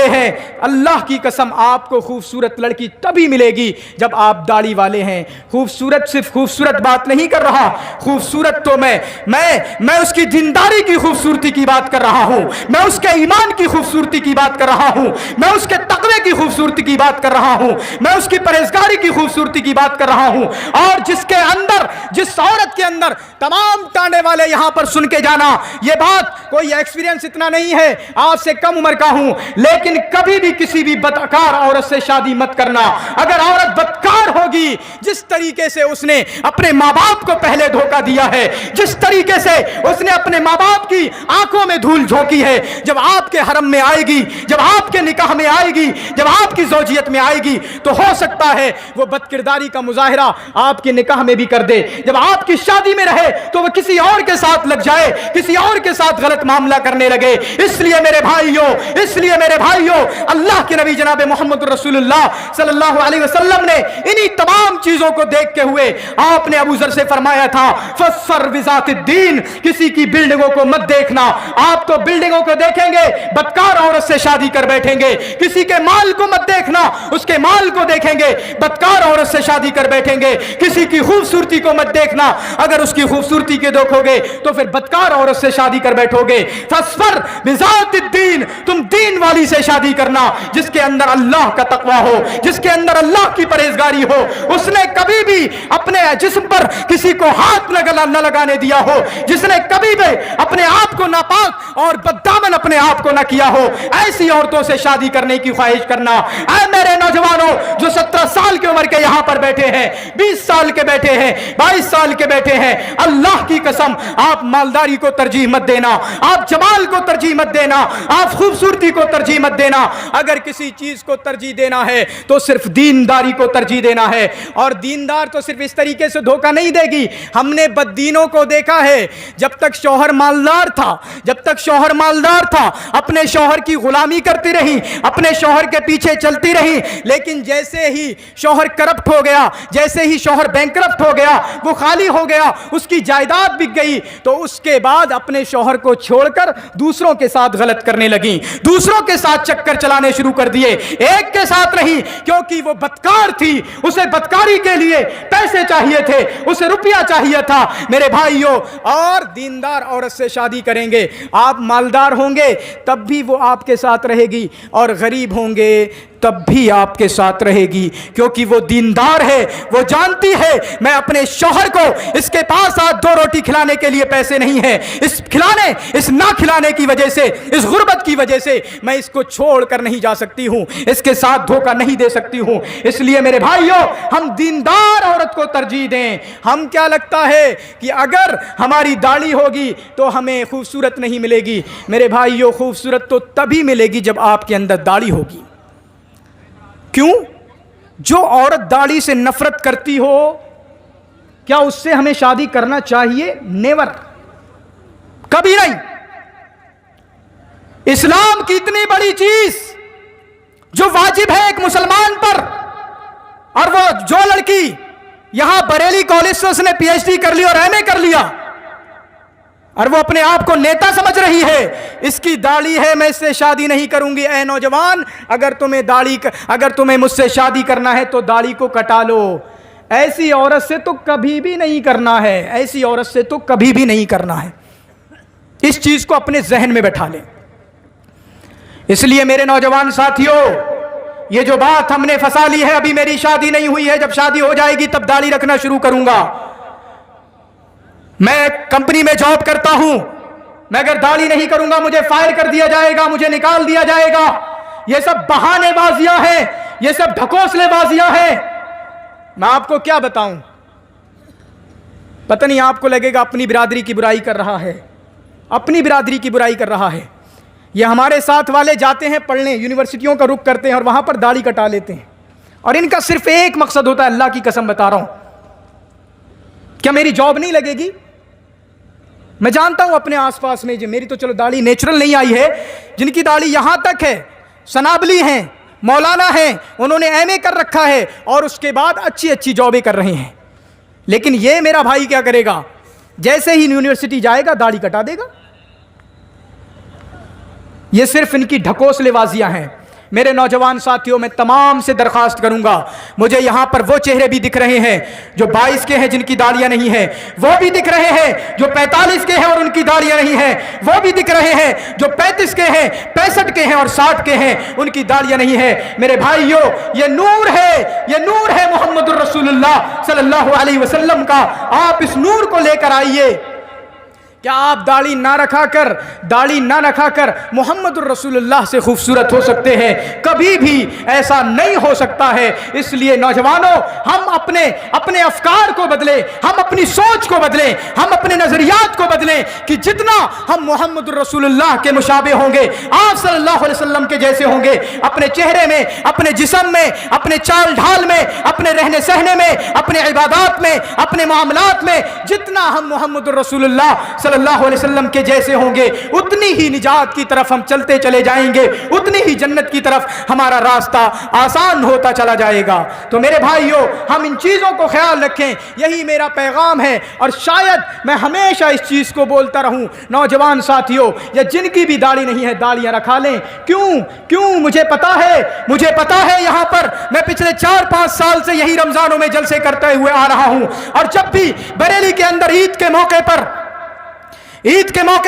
ہیں اللہ کی قسم آپ کو خوبصورت لڑکی تبھی ملے گی جب آپ داڑھی والے ہیں. خوبصورت صرف خوبصورت بات نہیں کر رہا, خوبصورت تو میں اس کی دینداری کی خوبصورتی کی بات کر رہا ہوں, میں اس کے ایمان کی خوبصورتی کی بات کر رہا ہوں, میں اس کے تقوی کی خوبصورتی کی بات کر رہا ہوں, میں اس کی پرہیزگاری کی خوبصورتی کی بات کر رہا ہوں. اور جس عورت کے اندر تمام ٹانڈے والے یہاں پر سن کے جانا, یہ بات کوئی ایکسپیرینس اتنا نہیں ہے, آپ سے کم عمر کا ہوں, لیکن کبھی بھی کسی بھی بدکار عورت سے شادی مت کرنا. اگر عورت بدکار ہوگی, جس طریقے سے اس نے اپنے ماں باپ کو پہلے دھوکہ دیا ہے, جس طریقے سے اس نے اپنے ماں باپ کی آنکھوں میں دھول جھونکی ہے, جب آپ کے حرم میں آئے گی, جب آپ کے نکاح میں آئے گی, جب آپ کی زوجیت میں آئے گی, تو ہو سکتا ہے وہ بد کرداری کا مظاہرہ آپ کے نکاح میں بھی کر دے. جب آپ کی شادی میں رہے تو وہ کسی اور کے ساتھ لگ جائے, کسی اور کے ساتھ غلط معاملہ کرنے لگے. اس لیے میرے بھائیوں اللہ کے نبی جناب محمد رسول اللہ صلی اللہ علیہ وسلم نے انہی تمام چیزوں کو دیکھتے ہوئے آپ نے ابو ذر سے فرمایا تھا فَاصْفَرْ بِذَاتِ الدِّينِ, کسی کی بلڈنگوں کو مت دیکھنا. آپ تو بلڈنگوں کو دیکھیں گے, بدکار عورت سے شادی کر بیٹھیں گے. کسی کے مال کو مت دیکھنا, اس کے مال کو دیکھیں گے, بدکار عورت سے شادی کر بیٹھیں گے. کسی کی خوبصورتی کو مت دیکھنا, اگر اس کی خوبصورتی کے دیکھو گے تو پھر بدکار عورت سے شادی کر بیٹھو گے. فَاصْفَرْ بِذَاتِ الدِّينِ, تم دین والی سے شادی کرنا جس کے اندر اللہ کا تقوی ہو, جس کے اندر اللہ کی پرہیزگاری ہو, اس نے کبھی بھی اپنے جسم پر کسی کو ہاتھ نہ لگانے دیا ہو, جس نے کبھی بھی اپنے آپ کو ناپاک اور بددامن اپنے آپ کو نہ کیا ہو. ایسی عورتوں سے شادی کرنے کی خواہش کرنا. اے میرے نوجوانوں جو 17 سال کی عمر کے یہاں پر بیٹھے ہیں, 20 سال کے بیٹھے ہیں, 22 سال کے بیٹھے ہیں, اللہ کی قسم آپ مالداری کو ترجیح مت دینا, آپ جمال کو ترجیح مت دینا, آپ خوبصورتی کو ترجیح مت دینا. اگر کسی چیز کو ترجیح دینا ہے تو صرف دینداری کو ترجیح دینا ہے. اور دیندار تو صرف اس طریقے سے دھوکہ نہیں دے گی. ہم نے بددینوں کو دیکھا ہے, جب تک شوہر مالدار تھا اپنے شوہر کی غلامی کرتی رہی, اپنے شوہر کے پیچھے چلتی رہی, لیکن جیسے ہی شوہر کرپٹ ہو گیا, جیسے ہی شوہر بینکرپٹ ہو گیا, وہ خالی ہو گیا, اس کی جائیداد بک گئی, تو اس کے بعد اپنے شوہر کو چھوڑ کر دوسروں کے ساتھ غلط کرنے لگیں, دوسروں کے ساتھ چکر چلانے شروع کر دیے, ایک کے ساتھ نہیں, کیونکہ وہ بدکار تھی, اسے بدکاری کے لیے پیسے چاہیے تھے, اسے روپیہ چاہیے تھا. میرے بھائیوں, اور دیندار عورت سے شادی کریں گے, آپ مالدار ہوں گے تب بھی وہ آپ کے ساتھ رہے گی, اور غریب ہوں گے تب بھی آپ کے ساتھ رہے گی, کیونکہ وہ دیندار ہے. وہ جانتی ہے میں اپنے شوہر کو اس کے پاس آج 2 روٹی کھلانے کے لیے پیسے نہیں ہیں, اس نہ کھلانے کی وجہ سے, اس غربت کی وجہ سے میں اس کو چھوڑ کر نہیں جا سکتی ہوں, اس کے ساتھ دھوکہ نہیں دے سکتی ہوں. اس لیے میرے بھائیوں ہم دیندار عورت کو ترجیح دیں. ہم کیا لگتا ہے کہ اگر ہماری داڑھی ہوگی تو ہمیں خوبصورت نہیں ملے گی. میرے بھائیوں خوبصورت تو تبھی ملے گی جب آپ کے اندر داڑھی ہوگی. کیوں؟ جو عورت داڑھی سے نفرت کرتی ہو, کیا اس سے ہمیں شادی کرنا چاہیے؟ نیور, کبھی نہیں. اسلام کی اتنی بڑی چیز جو واجب ہے ایک مسلمان پر, اور وہ جو لڑکی یہاں بریلی کالج سے اس نے پی ایچ ڈی کر لی اور ایم اے کر لیا, اور وہ اپنے آپ کو نیتا سمجھ رہی ہے, اس کی داڑھی ہے, میں اس سے شادی نہیں کروں گی. اے نوجوان, اگر تمہیں مجھ سے شادی کرنا ہے تو داڑھی کو کٹا لو. ایسی عورت سے تو کبھی بھی نہیں کرنا ہے, ایسی عورت سے تو کبھی بھی نہیں کرنا ہے. اس چیز کو اپنے ذہن میں بٹھا لیں. اس لیے میرے نوجوان ساتھیوں, یہ جو بات ہم نے پھنسا لی ہے, ابھی میری شادی نہیں ہوئی ہے, جب شادی ہو جائے گی تب داڑھی رکھنا شروع کروں گا. میں کمپنی میں جاب کرتا ہوں, میں اگر داڑھی نہیں کروں گا مجھے فائر کر دیا جائے گا, مجھے نکال دیا جائے گا. یہ سب بہانے بازیاں ہیں, یہ سب ڈھکوسلے بازیاں ہیں. میں آپ کو کیا بتاؤں, پتہ نہیں آپ کو لگے گا اپنی برادری کی برائی کر رہا ہے, اپنی برادری کی برائی کر رہا ہے. یہ ہمارے ساتھ والے جاتے ہیں پڑھنے, یونیورسٹیوں کا رخ کرتے ہیں اور وہاں پر داڑھی کٹا لیتے ہیں, اور ان کا صرف ایک مقصد ہوتا ہے, اللہ کی قسم بتا رہا ہوں, کیا میری جاب نہیں لگے گی؟ میں جانتا ہوں اپنے آس پاس میں, جو میری تو چلو داڑھی نیچرل نہیں آئی ہے, جن کی داڑھی یہاں تک ہے, سنابلی ہیں, مولانا ہیں, انہوں نے ایم اے کر رکھا ہے اور اس کے بعد اچھی اچھی جابیں کر رہے ہیں. لیکن یہ میرا بھائی کیا کرے گا, جیسے ہی یونیورسٹی جائے گا داڑھی کٹا دے گا. یہ صرف ان کی ڈھکوسلے بازیاں ہیں۔ میرے نوجوان ساتھیوں، میں تمام سے درخواست کروں گا، مجھے یہاں پر وہ چہرے بھی دکھ رہے ہیں جو 22 کے ہیں جن کی داڑیاں نہیں ہیں، وہ بھی دکھ رہے ہیں جو 45 کے ہیں اور ان کی داڑیاں نہیں ہیں، وہ بھی دکھ رہے ہیں جو 35 کے ہیں، 65 کے ہیں اور 60 کے ہیں، ان کی داڑیاں نہیں ہیں۔ میرے بھائیوں، یہ نور ہے محمد الرسول اللہ صلی اللہ علیہ وسلم کا۔ آپ اس نور کو لے کر آئیے۔ کیا آپ داڑھی نہ رکھا کر محمد الرسول اللہ سے خوبصورت ہو سکتے ہیں؟ کبھی بھی ایسا نہیں ہو سکتا ہے۔ اس لیے نوجوانوں، ہم اپنے افکار کو بدلیں، ہم اپنی سوچ کو بدلیں، ہم اپنے نظریات کو بدلیں کہ جتنا ہم محمد الرسول اللہ کے مشابہ ہوں گے، آپ صلی اللہ علیہ وسلم کے جیسے ہوں گے، اپنے چہرے میں، اپنے جسم میں، اپنے چال ڈھال میں، اپنے رہنے سہنے میں، اپنے عبادات میں، اپنے معاملات میں، جتنا ہم محمد الرسول اللہ صلی اللہ علیہ وسلم کے جیسے ہوں گے، اتنی ہی نجات کی طرف ہم چلتے چلے جائیں گے، اتنی ہی جنت کی طرف ہمارا راستہ آسان ہوتا چلا جائے گا۔ تو میرے بھائیوں، ہم ان چیزوں کو خیال رکھیں، یہی میرا پیغام ہے، اور شاید میں ہمیشہ اس چیز کو بولتا رہوں۔ نوجوان ساتھیوں، یا جن کی بھی داڑھی نہیں ہے، داڑیاں رکھا لیں۔ کیوں مجھے پتا ہے یہاں پر میں پچھلے 4-5 سال سے یہی رمضانوں میں جلسے کرتے ہوئے آ رہا ہوں، اور جب بھی بریلی کے اندر عید کے موقع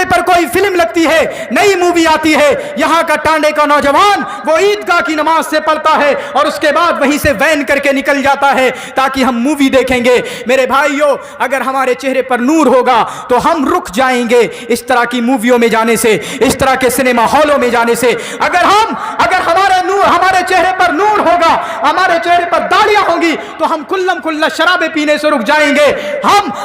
پر کوئی فلم لگتی ہے، نئی مووی آتی ہے، یہاں کا ٹانڈے کا نوجوان وہ عیدگاہ کی نماز سے پڑھتا ہے اور اس کے بعد وہیں سے وین کر کے نکل جاتا ہے تاکہ ہم مووی دیکھیں گے۔ میرے بھائیوں، اگر ہمارے چہرے پر نور ہوگا تو ہم رک جائیں گے اس طرح کی موویوں میں جانے سے، اس طرح کے سنیما ہالوں میں جانے سے۔ اگر ہمارے چہرے پر نور ہوگا، ہمارے چہرے پر داڑیاں ہوں گی، تو ہم کھلا شرابیں پینے سے رک جائیں گے۔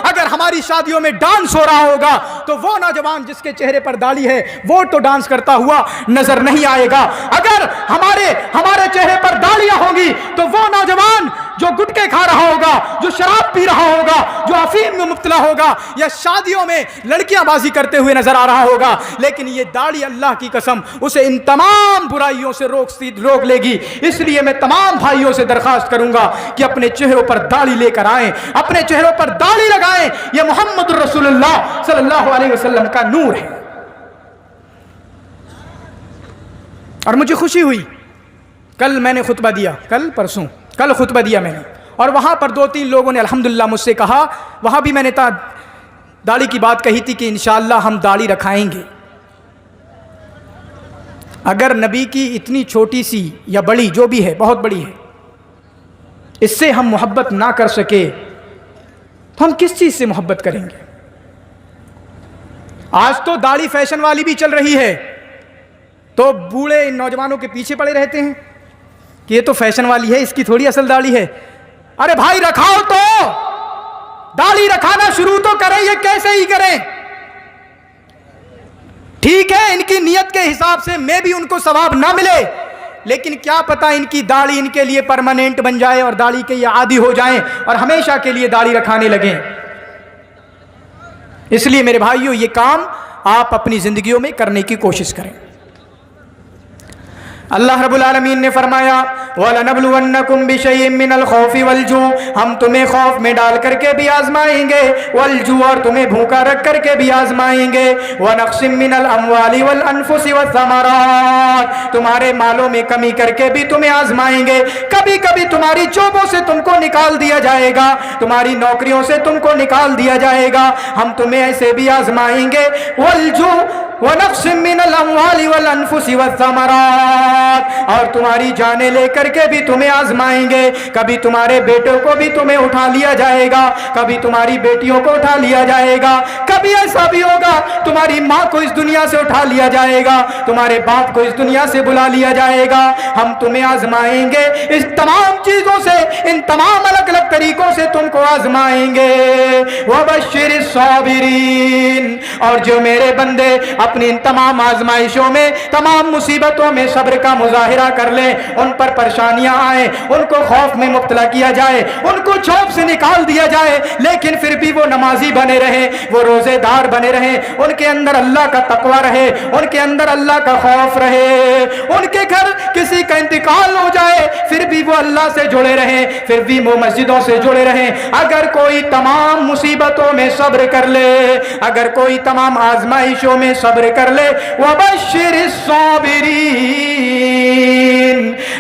اگر ہماری شادیوں میں ڈانس ہو رہا ہوگا تو وہ نوجوان جس کے چہرے پر داڑھی ہے وہ تو ڈانس کرتا ہوا نظر نہیں آئے گا۔ اگر ہمارے چہرے پر داڑیاں ہوں گی تو وہ نوجوان جو گٹکے کھا رہا ہوگا، جو شراب پی رہا ہوگا، جو افیم میں مبتلا ہوگا، یا شادیوں میں لڑکیاں بازی کرتے ہوئے نظر آ رہا ہوگا، لیکن یہ داڑھی اللہ کی قسم اسے ان تمام برائیوں سے روک لے گی۔ اس لیے میں تمام بھائیوں سے درخواست کروں گا کہ اپنے چہروں پر داڑھی لے کر آئیں، اپنے چہروں پر داڑھی لگائیں۔ یہ محمد رسول اللہ صلی اللہ علیہ وسلم کا نور ہے۔ اور مجھے خوشی ہوئی، کل میں نے خطبہ دیا، کل خطبہ دیا میں نے، اور وہاں پر 2-3 لوگوں نے الحمدللہ مجھ سے کہا، وہاں بھی میں نے داڑھی کی بات کہی تھی کہ انشاءاللہ ہم داڑھی رکھائیں گے۔ اگر نبی کی اتنی چھوٹی سی یا بڑی جو بھی ہے، بہت بڑی ہے، اس سے ہم محبت نہ کر سکے تو ہم کس چیز سے محبت کریں گے؟ آج تو داڑھی فیشن والی بھی چل رہی ہے، تو بوڑھے ان نوجوانوں کے پیچھے پڑے رہتے ہیں کہ یہ تو فیشن والی ہے، اس کی تھوڑی اصل داڑھی ہے۔ ارے بھائی، رکھاؤ تو، داڑھی رکھانا شروع تو کریں، یہ کیسے ہی کریں؟ ٹھیک ہے، ان کی نیت کے حساب سے میں بھی ان کو ثواب نہ ملے، لیکن کیا پتا ان کی داڑھی ان کے لیے پرماننٹ بن جائے اور داڑھی کے یہ عادی ہو جائیں اور ہمیشہ کے لیے داڑھی رکھانے لگیں۔ اس لیے میرے بھائیوں، یہ کام آپ اپنی زندگیوں میں کرنے کی کوشش کریں۔ اللہ رب العالمین نے فرمایا وَلَنَبْلُوَنَّكُمْ بِشَيْءٍ مِّنَ الْخَوْفِ وَالْجُوعِ، ہم تمہیں خوف میں ڈال کر کے بھی آزمائیں گے، وَالْجُوعَ، اور تمہیں بھوکا رکھ کر کے بھی آزمائیں گے، وَنَقْصٍ مِّنَ الْأَمْوَالِ وَالْأَنفُسِ وَالثَّمَرَاتِ، تمہارے مالوں میں کمی کر کے بھی تمہیں آزمائیں گے۔ کبھی کبھی تمہاری جوبوں سے تم کو نکال دیا جائے گا، تمہاری نوکریوں سے تم کو نکال دیا جائے گا، ہم تمہیں ایسے بھی آزمائیں گے۔ وَالْجُوعَ وَنَقْصٍ مِّنَ الْأَمْوَالِ وَالْأَنفُسِ وَالثَّمَرَاتِ، اور تمہاری جانیں لے کر کے بھی تمہیں آزمائیں گے۔ کبھی تمہارے بیٹوں کو بھی تمہیں اٹھا لیا جائے گا، کبھی تمہاری بیٹیوں کو اٹھا لیا جائے گا، کبھی ایسا بھی ہوگا تمہاری ماں کو اس دنیا سے اٹھا لیا جائے گا، تمہارے باپ کو اس دنیا سے بلا لیا جائے گا۔ ہم تمہیں آزمائیں گے، اس تمام چیزوں سے، ان تمام الگ الگ طریقوں سے تم کو آزمائیں گے۔ وَبَشِّرِ الصَّابِرِينَ، اور جو میرے بندے اپنی ان تمام آزمائشوں میں، تمام مصیبتوں میں صبر کا مظاہرہ کر لیں، ان پر پریشانیاں آئیں، ان کو خوف میں مبتلا کیا جائے، ان کو جاب سے نکال دیا جائے، لیکن پھر بھی وہ نمازی بنے رہیں، وہ روزے دار بنے رہیں، ان کے اندر اللہ کا تقوی رہے، ان کے اندر اللہ کا خوف رہے، ان کے گھر کسی کا انتقال ہو جائے پھر بھی وہ اللہ سے جڑے رہیں، پھر بھی وہ مسجدوں سے جڑے رہیں، अगर कोई तमाम मुसीबतों में सब्र कर ले, अगर कोई तमाम आजमाइशों में सब्र कर ले, वबश्शिरिस साबिरीन,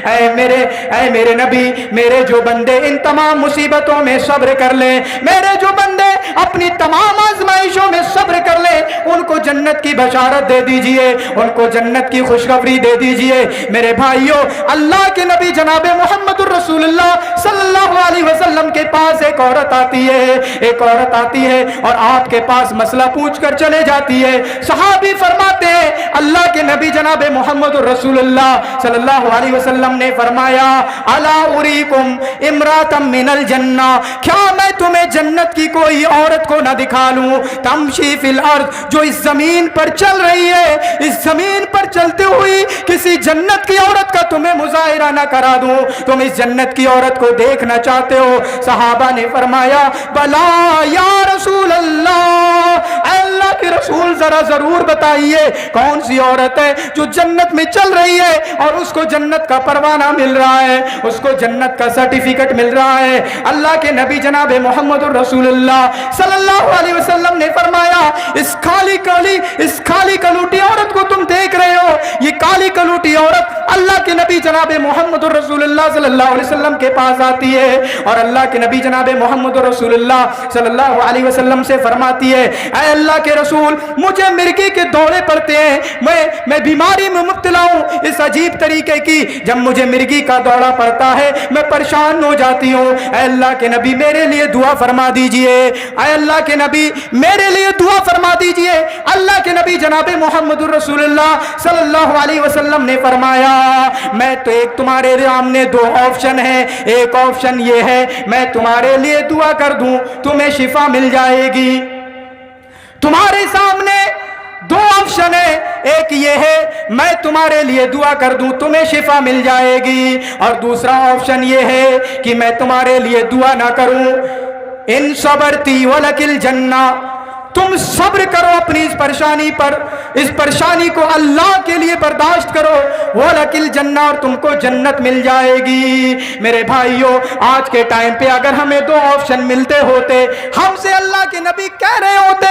ऐ मेरे नबी, मेरे जो बंदे इन तमाम मुसीबतों में सब्र कर ले, मेरे जो बंदे अपनी तमाम आजमाइशों में सब्र कर ले, उनको जन्नत की बशारत दे दीजिए, उनको जन्नत की खुशखबरी दे दीजिए। मेरे भाइयों, अल्लाह के नबी जनाब मोहम्मदुर रसूलुल्लाह सल्लल्लाहु अलैहि वसल्लम के पास एक औरत आती है और आपके पास मसला पूछ कर चले जाती है। सहाबी फरमाते हैं, अल्लाह के नबी जनाब मोहम्मदुर रसूलुल्लाह सल्लल्लाहु अलैहि वसल्लम ने फरमाया, अला उरीकुम इमरातम मिनल जन्ना, क्या मैं तुम्हें जन्नत की कोई औरत को न दिखा लूं, तमशी फिल अर्द, जो इस जमीन पर चल रही है, इस जमीन पर चलते हुई किसी जन्नत की औरत का तुम्हें मुजाहिरा न करा दूं, तुम इस जन्नत की औरत को देखना चाहते हो? सहाबा ने फरमाया, बला या रसूल अल्लाह, अल्लाह के रसूल जरा जरूर बताइए कौन सी औरत है जो जन्नत में चल रही है और उसको जन्नत का परवाना मिल रहा है, उसको जन्नत का सर्टिफिकेट मिल रहा है। अल्लाह के नबी जनाब मोहम्मदुर रसूलुल्लाह सल्लल्लाहु अलैहि वसल्लम ने फरमाया, इस खाली कलूटी औरत को तुम देख रहे हो, ये काली कलूटी औरत अल्लाह के नबी जनाब मोहम्मदुर रसूलुल्लाह सल्लल्लाहु अलैहि वसल्लम के पास आती है और अल्लाह के नबी जनाब मोहम्मदुर रसूलुल्लाह सल्लल्लाहु अलैहि वसल्लम से फरमाती है, ऐ अल्लाह के रसूल, मुझे मिर्गी के दौरे पड़ते हैं, मैं बीमारी में मुब्तला हूं इस अजीब तरीके की, जब मुझे मिर्गी का दौरा पड़ता है मैं परेशान हो जाती हूं। ऐ अल्लाह के नबी मेरे लिए दुआ फरमा दीजिए, ऐ अल्लाह के नबी मेरे लिए दुआ फरमा दीजिए। अल्लाह के नबी जनाब मोहम्मदुर रसूलुल्लाह सल्लल्लाहु अलैहि वसल्लम ने फरमाया, मैं तो एक तुम्हारे सामने दो ऑप्शन है, एक ऑप्शन ये है मैं तुम्हारे लिए दुआ कर दूं तुम्हें शिफा मिल जाएगी। तुम्हारे सामने दो ऑप्शन है, एक ये है मैं तुम्हारे लिए दुआ कर दूं तुम्हें शिफा मिल जाएगी, और दूसरा ऑप्शन ये है कि मैं तुम्हारे लिए दुआ ना करूं। इन सबरती वलकिल जन्ना, तुम सब्र करो अपनी इस परेशानी पर, इस परेशानी को अल्लाह के लिए बर्दाश्त करो, वलकिल जन्ना, और तुमको जन्नत मिल जाएगी। मेरे भाइयों, आज के टाइम पे अगर हमें दो ऑप्शन मिलते होते, हमसे अल्लाह के नबी कह रहे होते,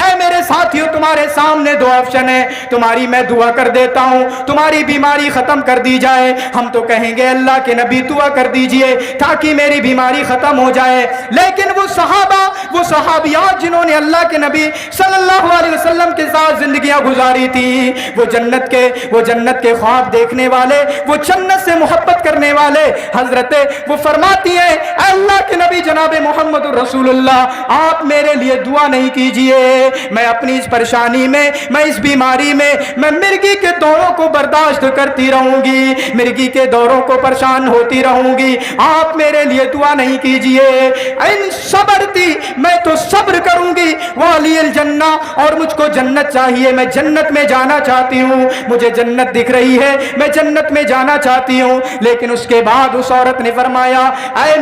ऐ मेरे साथियों तुम्हारे सामने दो ऑप्शन है, तुम्हारी मैं दुआ कर देता हूं, तुम्हारी बीमारी खत्म कर दी जाए, हम तो कहेंगे अल्लाह के नबी दुआ कर दीजिए ताकि मेरी बीमारी खत्म हो जाए। लेकिन वो सहाबा, वो सहाबियात जिन्होंने अल्लाह के नबी सल्लल्लाहु अलैहि वसल्लम के साथ जिंदगियां गुजारी थी, वो जन्नत के ख्वाब देखने वाले, वो जन्नत से मोहब्बत करने वाले हजरत, वो फरमाती हैं, अल्लाह के नबी जनाब मोहम्मदुर रसूलुल्लाह आप मेरे लिए दुआ नहीं कीजिए, मैं अपनी इस परेशानी में, मैं इस बीमारी में, मैं मिर्गी के दौरों को बर्दाश्त करती रहूंगी, मिर्गी के दौरों को परेशान होती रहूंगी, आप मेरे लिए दुआ नहीं कीजिए। इन सबरती, मैं तो सब्र करूंगी, वालियल जन्ना, और मुझको जन्नत चाहिए, मैं जन्नत में जाना चाहती हूँ, मुझे जन्नत दिख रही है, मैं जन्नत में जाना चाहती हूँ। लेकिन उसके बाद उस औरत ने फरमाया, ऐ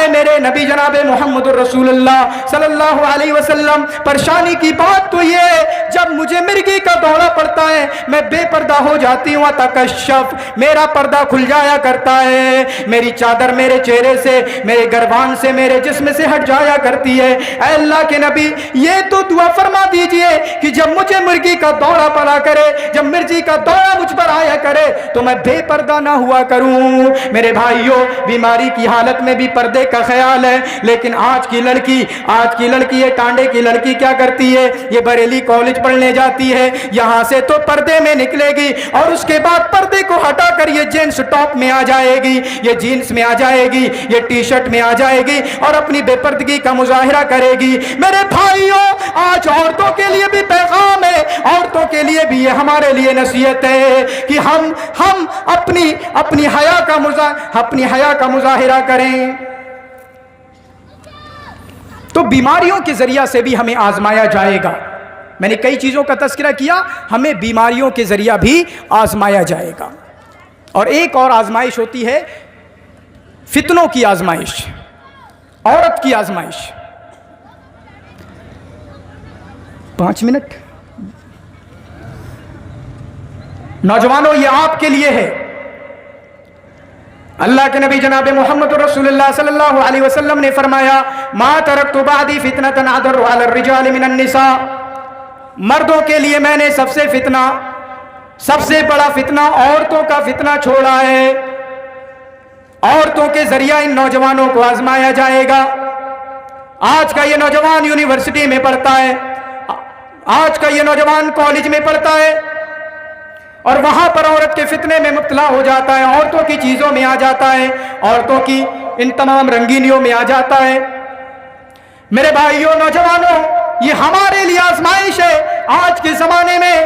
मेरे नबी जनाब मोहम्मदुर रसूलुल्लाह सल्लल्लाहु अलैहि वसल्लम, परेशानी की बात तो ये है, जब मुझे मिर्गी का दौरा पड़ता है मैं बेपर्दा हो जाती हूँ, तकश्शफ, मेरा पर्दा खुल जाया करता है, मेरी चादर मेरे चेहरे से, मेरे गर्भान से, मेरे जिस्म से हट जाया करती है। ऐ अल्लाह के नबी ये तो दुआ फरमा दीजिए कि जब मुझे मिर्गी का दौरा पड़ा करे, जब मिर्गी का दौरा मुझ पर आया करे तो मैं बेपर्दा ना हुआ करूं। मेरे भाइयों, बीमारी की हालत में भी पर्दे का ख्याल है, लेकिन आज की लड़की, ये टांडे की लड़की क्या करती है, ये बरेली कॉलेज पढ़ने जाती है, यहां से तो पर्दे में निकलेगी और उसके बाद पर्दे को हटाकर ये जींस टॉप में आ जाएगी, ये जीन्स में आ जाएगी, ये टी शर्ट में आ जाएगी और अपनी बेपर्दगी का मुजाहिरा करेगी। मेरे भाइयों, आज औरतों के लिए भी पैगाम है, औरतों के लिए भी ये हमारे लिए नसीहत है कि हम अपनी हया का मुजाहिरा करें। तो बीमारियों के जरिया से भी हमें आजमाया जाएगा। मैंने कई चीजों का तज़किरा किया, हमें बीमारियों के जरिया भी आजमाया जाएगा। और एक और आजमाइश होती है फितनों की आजमाइश, औरत की आजमाइश। 5 मिनट नौजवानों, ये आपके लिए है। اللہ کے نبی جناب محمد رسول اللہ صلی اللہ علیہ وسلم نے فرمایا ما ترکت بعدی فتنة اضر علی الرجال من النساء، مردوں کے لیے میں نے سب سے بڑا فتنہ عورتوں کا فتنہ چھوڑا ہے۔ عورتوں کے ذریعہ ان نوجوانوں کو آزمایا جائے گا۔ آج کا یہ نوجوان یونیورسٹی میں پڑھتا ہے، آج کا یہ نوجوان کالج میں پڑھتا ہے اور وہاں پر عورت کے فتنے میں مبتلا ہو جاتا ہے، عورتوں کی چیزوں میں آ جاتا ہے، عورتوں کی ان تمام رنگینیوں میں آ جاتا ہے۔ میرے بھائیوں، نوجوانوں، یہ ہمارے لیے آزمائش ہے آج کے زمانے میں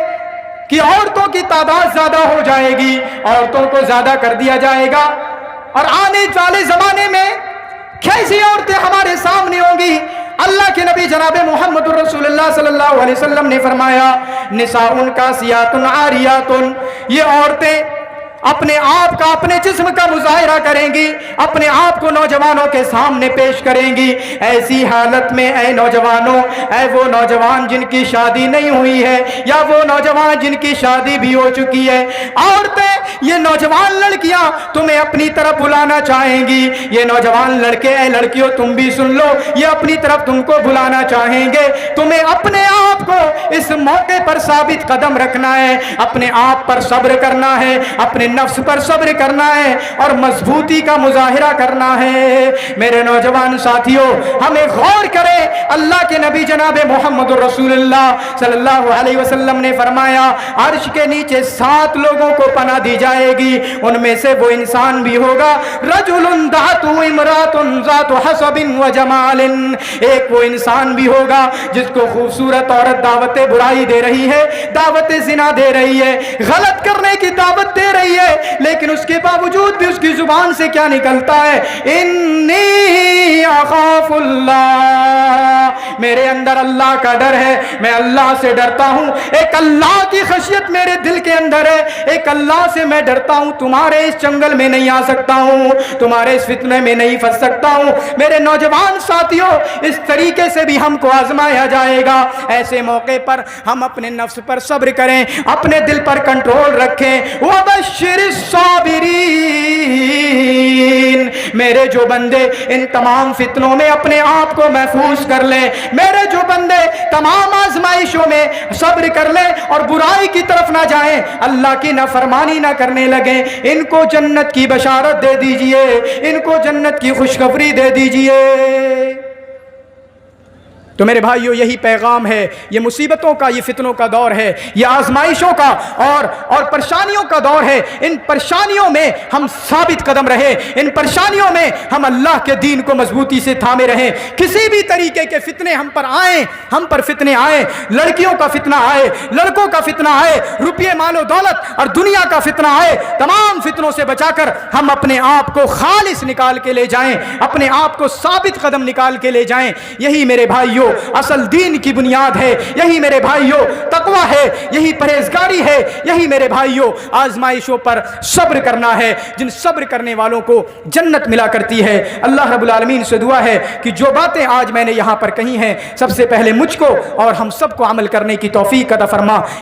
کہ عورتوں کی تعداد زیادہ ہو جائے گی، عورتوں کو زیادہ کر دیا جائے گا، اور آنے والے زمانے میں کیسی عورتیں ہمارے سامنے ہوں گی۔ اللہ کے نبی جناب محمد رسول اللہ صلی اللہ علیہ وسلم نے فرمایا نساء کاسیات عاریات، یہ عورتیں اپنے آپ کا، اپنے جسم کا مظاہرہ کریں گی، اپنے آپ کو نوجوانوں کے سامنے پیش کریں گی۔ ایسی حالت میں اے نوجوانوں، اے وہ نوجوان جن کی شادی نہیں ہوئی ہے یا وہ نوجوان جن کی شادی بھی ہو چکی ہے، عورتیں، یہ نوجوان لڑکیاں تمہیں اپنی طرف بلانا چاہیں گی، یہ نوجوان لڑکے، اے لڑکیوں تم بھی سن لو، یہ اپنی طرف تم کو بلانا چاہیں گے۔ تمہیں اپنے آپ کو اس موقع پر ثابت قدم رکھنا ہے، اپنے آپ پر صبر کرنا ہے، اپنے نفس پر صبر کرنا ہے اور مضبوطی کا مظاہرہ کرنا ہے۔ میرے نوجوان ساتھیوں، ہمیں غور کریں، اللہ کے نبی جناب محمد رسول اللہ صلی اللہ علیہ وسلم نے فرمایا عرش کے نیچے 7 لوگوں کو پناہ دی جائے گی، ان میں سے وہ انسان بھی ہوگا رجل دعته امرأة ذات حسب وجمال، ایک وہ انسان بھی ہوگا جس کو خوبصورت عورت دعوت برائی دے رہی ہے، دعوت زنا دے رہی ہے، غلط کرنے کی دعوت دے رہی ہے، لیکن اس کے باوجود بھی اس کی زبان سے کیا نکلتا ہے؟ انی اخاف اللہ، میرے اندر اللہ کا ڈر ہے، میں اللہ سے ڈرتا ہوں، ایک اللہ کی خشیت میرے دل کے اندر ہے، ایک اللہ سے میں ڈرتا ہوں، تمہارے اس جنگل میں نہیں آ سکتا ہوں، تمہارے اس فتنے میں نہیں پھنس سکتا ہوں۔ میرے نوجوان ساتھیوں، اس طریقے سے بھی ہم کو آزمایا جائے گا۔ ایسے موقع پر ہم اپنے نفس پر صبر کریں، اپنے دل پر کنٹرول رکھیں۔ وَبَشِّرِ الصَّابِرِينَ، میرے جو بندے ان تمام فتنوں میں اپنے آپ کو محفوظ کر لیں، میرے جو بندے تمام آزمائشوں میں صبر کر لیں اور برائی کی طرف نہ جائیں، اللہ کی نافرمانی نہ کرنے لگیں، ان کو جنت کی بشارت دے دیجئے، ان کو جنت کی خوشخبری دے دیجئے۔ تو میرے بھائیو، یہی پیغام ہے۔ یہ مصیبتوں کا، یہ فتنوں کا دور ہے، یہ آزمائشوں کا اور پریشانیوں کا دور ہے۔ ان پریشانیوں میں ہم ثابت قدم رہیں، ان پریشانیوں میں ہم اللہ کے دین کو مضبوطی سے تھامے رہیں۔ کسی بھی طریقے کے فتنے ہم پر آئیں، ہم پر فتنے آئیں، لڑکیوں کا فتنہ آئے، لڑکوں کا فتنہ آئے، روپیے مال و دولت اور دنیا کا فتنہ آئے، تمام فتنوں سے بچا کر ہم اپنے آپ کو خالص نکال کے لے جائیں، اپنے آپ کو ثابت قدم نکال کے لے جائیں۔ یہی میرے بھائیوں اصل دین کی بنیاد ہے، یہی میرے بھائیوں تقویٰ ہے، یہی پرہیزگاری ہے، یہی میرے بھائیوں آزمائشوں پر صبر کرنا ہے، جن صبر کرنے والوں کو جنت ملا کرتی ہے۔ اللہ رب العالمین سے دعا ہے کہ جو باتیں آج میں نے یہاں پر کہی ہیں، سب سے پہلے مجھ کو اور ہم سب کو عمل کرنے کی توفیق عطا فرما۔